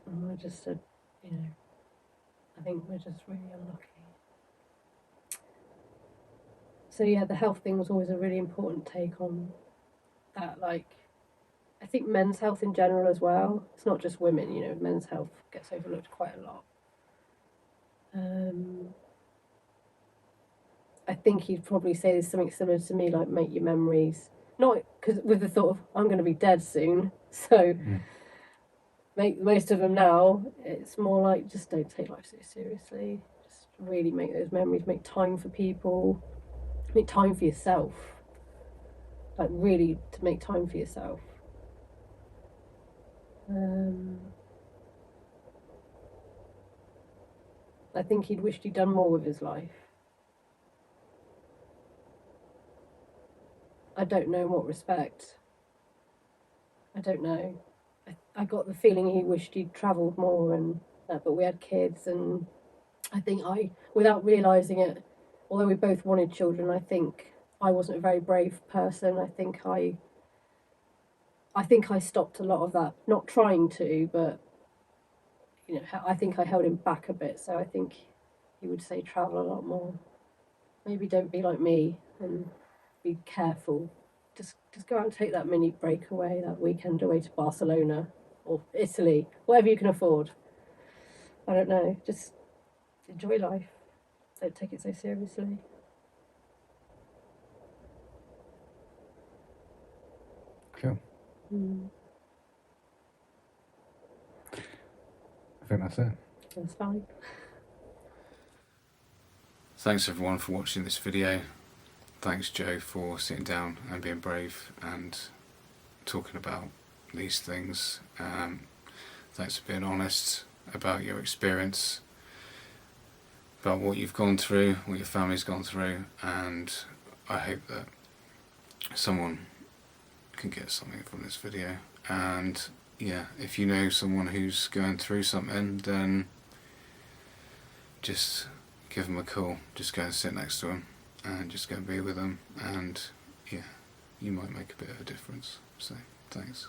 And I just said, I think we're just really unlucky. So yeah, the health thing was always a really important take on that. Like, I think men's health in general as well. It's not just women, men's health gets overlooked quite a lot. I think he'd probably say something similar to me, like, make your memories. Not because with the thought of I'm going to be dead soon, so make most of them now. It's more like just don't take life so seriously. Just really make those memories. Make time for people. Make time for yourself. Like really to make time for yourself. I think he'd wished he'd done more with his life. I don't know in what respect. I don't know. I got the feeling he wished he'd travelled more, and but we had kids, and I think without realising it, although we both wanted children, I think I wasn't a very brave person. I think I stopped a lot of that, not trying to, but you know, I think I held him back a bit. So I think he would say travel a lot more. Maybe don't be like me and be careful. Just go out and take that mini break away, that weekend away to Barcelona or Italy, whatever you can afford. I don't know. Just enjoy life. Don't take it so seriously. Cool. I think that's it. That's fine. Thanks everyone for watching this video. Thanks Joe for sitting down and being brave and talking about these things. Thanks for being honest about your experience, about what you've gone through, what your family's gone through, and I hope that someone can get something from this video. And yeah, if you know someone who's going through something, then just give them a call. Just go and sit next to them and just go and be with them, and yeah, you might make a bit of a difference. So thanks.